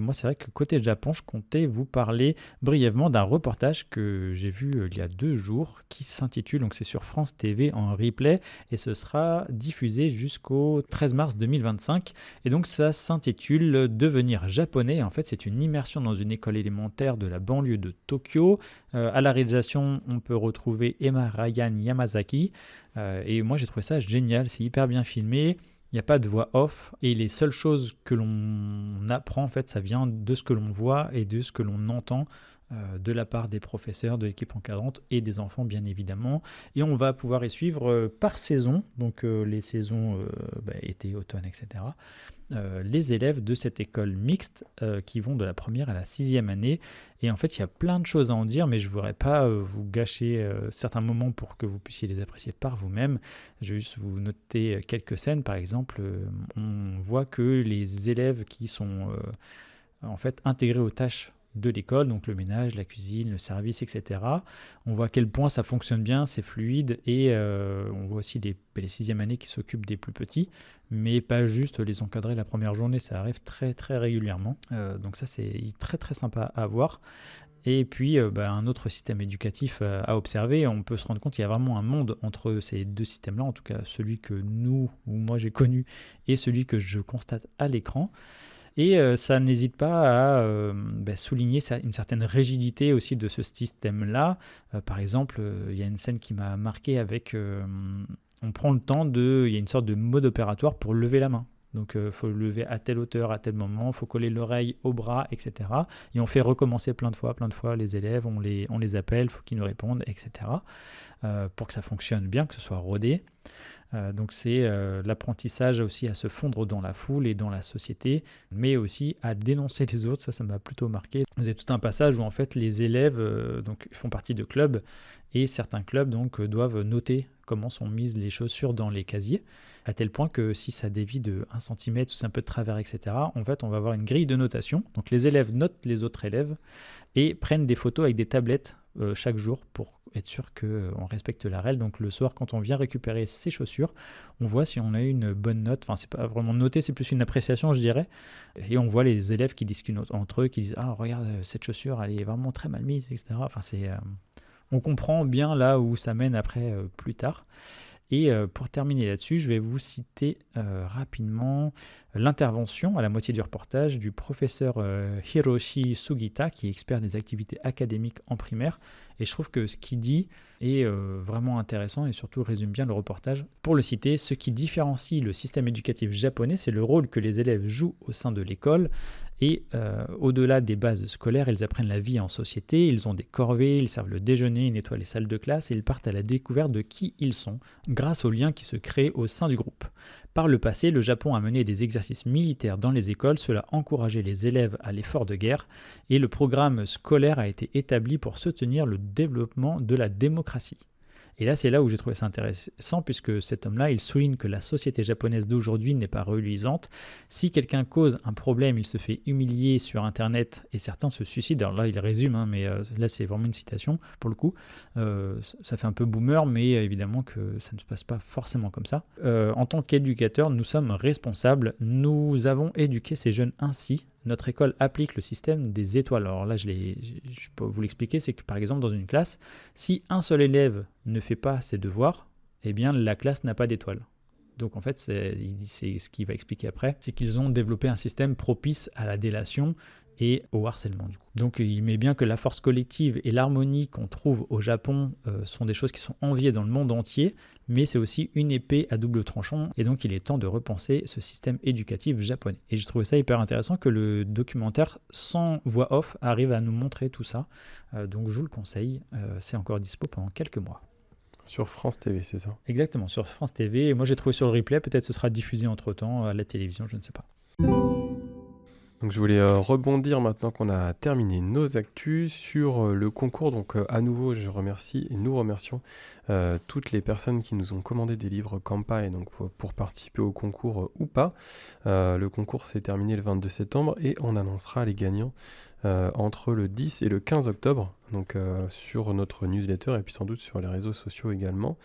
moi c'est vrai que côté Japon, je comptais vous parler brièvement d'un reportage que j'ai vu il y a 2 jours qui s'intitule, donc c'est sur France TV en replay, et ce sera diffusé jusqu'au 13 mars 2025. Et donc ça s'intitule Devenir japonais. En fait c'est une immersion dans une école élémentaire de la banlieue de Tokyo. À la réalisation on peut retrouver Emma Ryan Yamazaki. Et moi j'ai trouvé ça génial, c'est hyper bien filmé, il n'y a pas de voix off, et les seules choses que l'on apprend en fait ça vient de ce que l'on voit et de ce que l'on entend de la part des professeurs, de l'équipe encadrante et des enfants bien évidemment. Et on va pouvoir y suivre par saison, donc les saisons été, automne, etc. Les élèves de cette école mixte qui vont de la première à la 6e année. Et en fait il y a plein de choses à en dire, mais je ne voudrais pas vous gâcher certains moments pour que vous puissiez les apprécier par vous-même. Je vais juste vous noter quelques scènes. Par exemple, on voit que les élèves qui sont en fait intégrés aux tâches de l'école, donc le ménage, la cuisine, le service, etc. On voit à quel point ça fonctionne bien, c'est fluide, et on voit aussi les 6e années qui s'occupent des plus petits, mais pas juste les encadrer la première journée, ça arrive très très régulièrement. Donc ça c'est très très sympa à voir. Et puis un autre système éducatif à observer, on peut se rendre compte qu'il y a vraiment un monde entre ces 2 systèmes-là, en tout cas celui que nous, ou moi j'ai connu, et celui que je constate à l'écran. Et ça n'hésite pas à souligner une certaine rigidité aussi de ce système-là. Par exemple, il y a une scène qui m'a marqué avec... on prend le temps il y a une sorte de mode opératoire pour lever la main. Donc il faut lever à telle hauteur, à tel moment, il faut coller l'oreille au bras, etc. Et on fait recommencer plein de fois les élèves, on les appelle, il faut qu'ils nous répondent, etc. Pour que ça fonctionne bien, que ce soit rodé. Donc c'est l'apprentissage aussi à se fondre dans la foule et dans la société, mais aussi à dénoncer les autres. Ça m'a plutôt marqué. Vous avez tout un passage où en fait les élèves donc font partie de clubs, et certains clubs donc doivent noter comment sont mises les chaussures dans les casiers, à tel point que si ça dévie de 1 cm, ou c'est un peu de travers, etc., en fait on va avoir une grille de notation. Donc les élèves notent les autres élèves et prennent des photos avec des tablettes chaque jour pour être sûr qu'on respecte la règle. Donc le soir, quand on vient récupérer ses chaussures, on voit si on a eu une bonne note. Enfin, c'est pas vraiment noté, c'est plus une appréciation, je dirais. Et on voit les élèves qui discutent entre eux, qui disent « Ah, regarde, cette chaussure, elle est vraiment très mal mise, etc. » Enfin, on comprend bien là où ça mène après plus tard. Et pour terminer là-dessus, je vais vous citer rapidement l'intervention à la moitié du reportage du professeur Hiroshi Sugita, qui est expert des activités académiques en primaire. Et je trouve que ce qu'il dit est vraiment intéressant et surtout résume bien le reportage. Pour le citer, ce qui différencie le système éducatif japonais, c'est le rôle que les élèves jouent au sein de l'école. Et au-delà des bases scolaires, ils apprennent la vie en société, ils ont des corvées, ils servent le déjeuner, ils nettoient les salles de classe et ils partent à la découverte de qui ils sont, grâce aux liens qui se créent au sein du groupe. Par le passé, le Japon a mené des exercices militaires dans les écoles, cela encourageait les élèves à l'effort de guerre, et le programme scolaire a été établi pour soutenir le développement de la démocratie. Et là, c'est là où j'ai trouvé ça intéressant, puisque cet homme-là, il souligne que la société japonaise d'aujourd'hui n'est pas reluisante. Si quelqu'un cause un problème, il se fait humilier sur Internet et certains se suicident. Alors là, il résume, mais là, c'est vraiment une citation, pour le coup. Ça fait un peu boomer, mais évidemment que ça ne se passe pas forcément comme ça. En tant qu'éducateurs, nous sommes responsables. Nous avons éduqué ces jeunes ainsi. Notre école applique le système des étoiles. Alors là, je peux vous l'expliquer, c'est que par exemple, dans une classe, si un seul élève ne fait pas ses devoirs, eh bien la classe n'a pas d'étoiles. Donc en fait, c'est ce qu'il va expliquer après, c'est qu'ils ont développé un système propice à la délation et au harcèlement du coup. Donc il met bien que la force collective et l'harmonie qu'on trouve au Japon sont des choses qui sont enviées dans le monde entier, mais c'est aussi une épée à double tranchant, et donc il est temps de repenser ce système éducatif japonais. Et j'ai trouvé ça hyper intéressant que le documentaire sans voix off arrive à nous montrer tout ça, donc je vous le conseille, c'est encore dispo pendant quelques mois. Sur France TV, c'est ça? Exactement, sur France TV, et moi j'ai trouvé sur le replay, peut-être ce sera diffusé entre-temps à la télévision, je ne sais pas. Donc je voulais rebondir maintenant qu'on a terminé nos actus sur le concours. Donc à nouveau, je remercie et nous remercions toutes les personnes qui nous ont commandé des livres Kanpai donc, pour participer au concours ou pas. Le concours s'est terminé le 22 septembre et on annoncera les gagnants entre le 10 et le 15 octobre, donc sur notre newsletter et puis sans doute sur les réseaux sociaux également.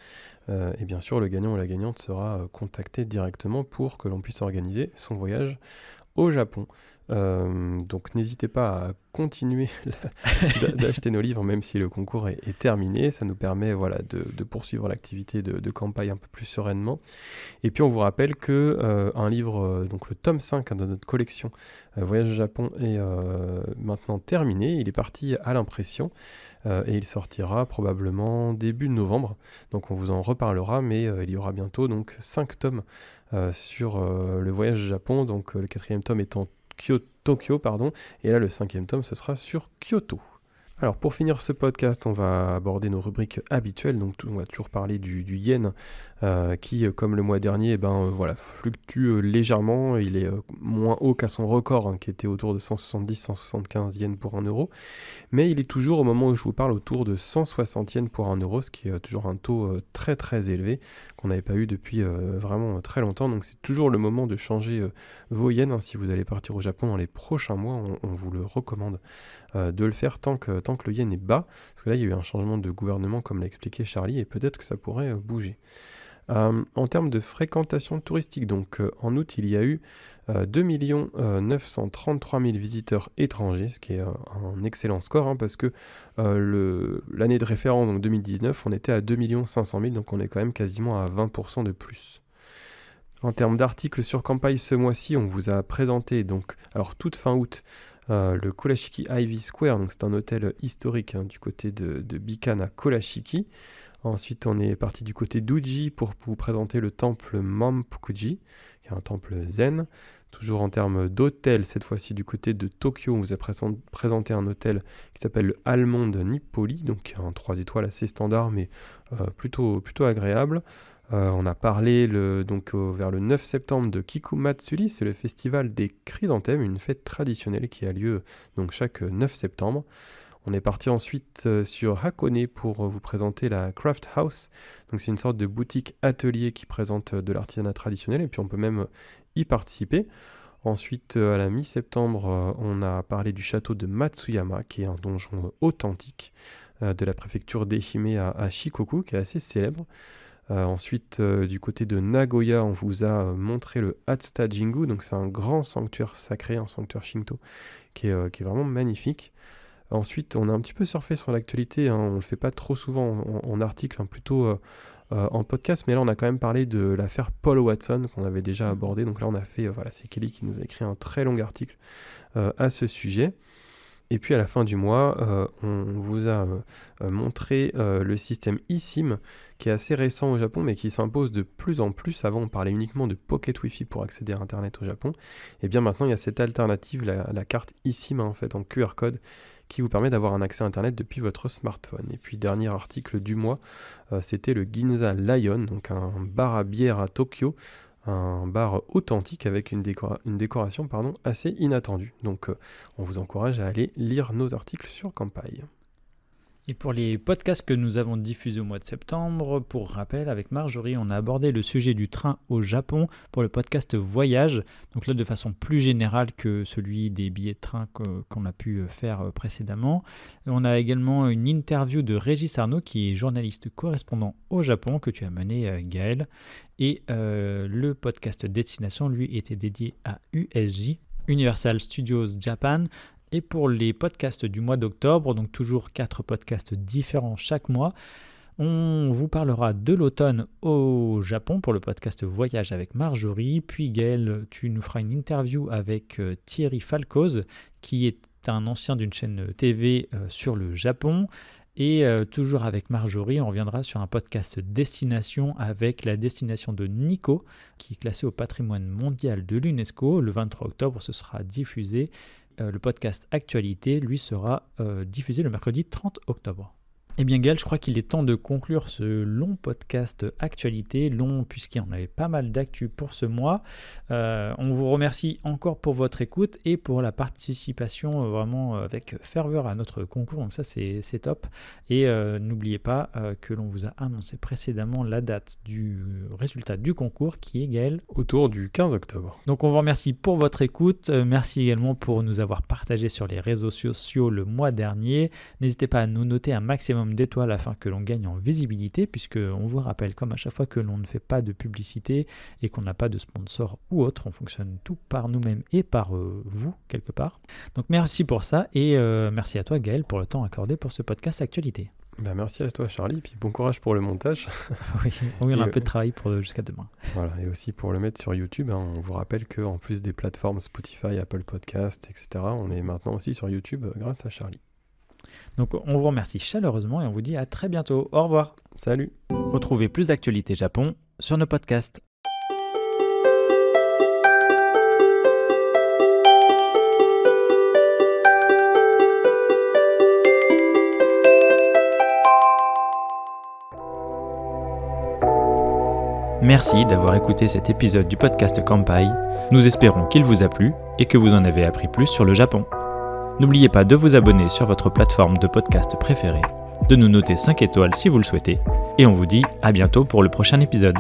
Et bien sûr, le gagnant ou la gagnante sera contacté directement pour que l'on puisse organiser son voyage au Japon. Donc n'hésitez pas à continuer d'acheter nos livres même si le concours est terminé. Ça nous permet de poursuivre l'activité de Kanpai un peu plus sereinement. Et puis on vous rappelle que un livre, donc le tome 5 de notre collection Voyage au Japon est maintenant terminé. Il est parti à l'impression et il sortira probablement début de novembre. Donc on vous en reparlera, mais il y aura bientôt donc 5 tomes sur le voyage au Japon. Donc le 4e tome étant Tokyo, et là le 5e tome ce sera sur Kyoto. Alors pour finir ce podcast, on va aborder nos rubriques habituelles, donc on va toujours parler du yen qui, comme le mois dernier, fluctue légèrement. Il est moins haut qu'à son record qui était autour de 170-175 yens pour 1 euro, mais il est toujours au moment où je vous parle autour de 160 yens pour 1 euro, ce qui est toujours un taux très très élevé qu'on n'avait pas eu depuis vraiment très longtemps. Donc c'est toujours le moment de changer vos yens. Si vous allez partir au Japon dans les prochains mois, on vous le recommande de le faire tant que le yen est bas, parce que là il y a eu un changement de gouvernement comme l'a expliqué Charlie, et peut-être que ça pourrait bouger. En termes de fréquentation touristique, donc en août il y a eu 2 933 000 visiteurs étrangers, ce qui est un excellent score, parce que l'année de référence, donc 2019, on était à 2 500 000, donc on est quand même quasiment à 20% de plus. En termes d'articles sur Kanpai ce mois-ci, on vous a présenté, donc, alors toute fin août, le Kurashiki Ivy Square, donc c'est un hôtel historique du côté de Bikan à Kurashiki. Ensuite, on est parti du côté d'Uji pour vous présenter le temple Mampukuji, qui est un temple zen. Toujours en termes d'hôtel, cette fois-ci du côté de Tokyo, on vous a présenté un hôtel qui s'appelle le Almond Nippoli, donc un 3 étoiles assez standard, mais plutôt agréable. On a parlé vers le 9 septembre de Kikumatsuri, c'est le festival des chrysanthèmes, une fête traditionnelle qui a lieu donc chaque 9 septembre. On est parti ensuite sur Hakone pour vous présenter la Craft House. Donc c'est une sorte de boutique atelier qui présente de l'artisanat traditionnel et puis on peut même y participer. Ensuite, à la mi-septembre, on a parlé du château de Matsuyama, qui est un donjon authentique de la préfecture d'Ehime à Shikoku, qui est assez célèbre. Ensuite, du côté de Nagoya, on vous a montré le Hatsuta Jingu, donc c'est un grand sanctuaire sacré, un sanctuaire Shinto, qui est vraiment magnifique. Ensuite, on a un petit peu surfé sur l'actualité, on ne le fait pas trop souvent en article, plutôt en podcast, mais là on a quand même parlé de l'affaire Paul Watson qu'on avait déjà abordé. Donc là on a fait, c'est Kelly qui nous a écrit un très long article à ce sujet. Et puis à la fin du mois, on vous a montré le système eSIM qui est assez récent au Japon mais qui s'impose de plus en plus. Avant on parlait uniquement de Pocket Wi-Fi pour accéder à Internet au Japon. Et bien maintenant il y a cette alternative, la carte eSIM en fait en QR code qui vous permet d'avoir un accès à Internet depuis votre smartphone. Et puis dernier article du mois, c'était le Ginza Lion, donc un bar à bière à Tokyo. Un bar authentique avec une décoration assez inattendue. Donc on vous encourage à aller lire nos articles sur Kanpai. Et pour les podcasts que nous avons diffusés au mois de septembre, pour rappel, avec Marjorie, on a abordé le sujet du train au Japon pour le podcast Voyage. Donc là, de façon plus générale que celui des billets de train qu'on a pu faire précédemment. On a également une interview de Régis Arnaud, qui est journaliste correspondant au Japon, que tu as mené, Gaël. Et le podcast Destination, lui, était dédié à USJ, Universal Studios Japan. Et pour les podcasts du mois d'octobre, donc toujours 4 podcasts différents chaque mois, on vous parlera de l'automne au Japon pour le podcast Voyage avec Marjorie. Puis Gaël, tu nous feras une interview avec Thierry Falcoz, qui est un ancien d'une chaîne TV sur le Japon. Et toujours avec Marjorie, on reviendra sur un podcast Destination avec la destination de Nikko, qui est classée au patrimoine mondial de l'UNESCO. Le 23 octobre, ce sera diffusé. Le podcast Actualité, lui, sera diffusé le mercredi 30 octobre. Eh bien Gaël, je crois qu'il est temps de conclure ce long podcast Actualité, long puisqu'il y en avait pas mal d'actu pour ce mois. On vous remercie encore pour votre écoute et pour la participation vraiment avec ferveur à notre concours, donc ça c'est top. Et n'oubliez pas que l'on vous a annoncé précédemment la date du résultat du concours qui est, Gaël, autour du 15 octobre. Donc on vous remercie pour votre écoute, merci également pour nous avoir partagé sur les réseaux sociaux le mois dernier. N'hésitez pas à nous noter un maximum d'étoiles afin que l'on gagne en visibilité, puisque on vous rappelle comme à chaque fois que l'on ne fait pas de publicité et qu'on n'a pas de sponsor ou autre, on fonctionne tout par nous-mêmes et par vous quelque part. Donc merci pour ça et merci à toi Gaël pour le temps accordé pour ce podcast Actualité. Merci à toi Charlie, puis bon courage pour le montage. oui, on a un peu de travail jusqu'à demain. Voilà, et aussi pour le mettre sur YouTube, on vous rappelle qu'en plus des plateformes Spotify, Apple Podcast, etc., on est maintenant aussi sur YouTube grâce à Charlie. Donc on vous remercie chaleureusement et on vous dit à très bientôt. Au revoir. Salut. Retrouvez plus d'actualités Japon sur nos podcasts. Merci d'avoir écouté cet épisode du podcast Kanpai. Nous espérons qu'il vous a plu et que vous en avez appris plus sur le Japon. N'oubliez pas de vous abonner sur votre plateforme de podcast préférée, de nous noter 5 étoiles si vous le souhaitez, et on vous dit à bientôt pour le prochain épisode.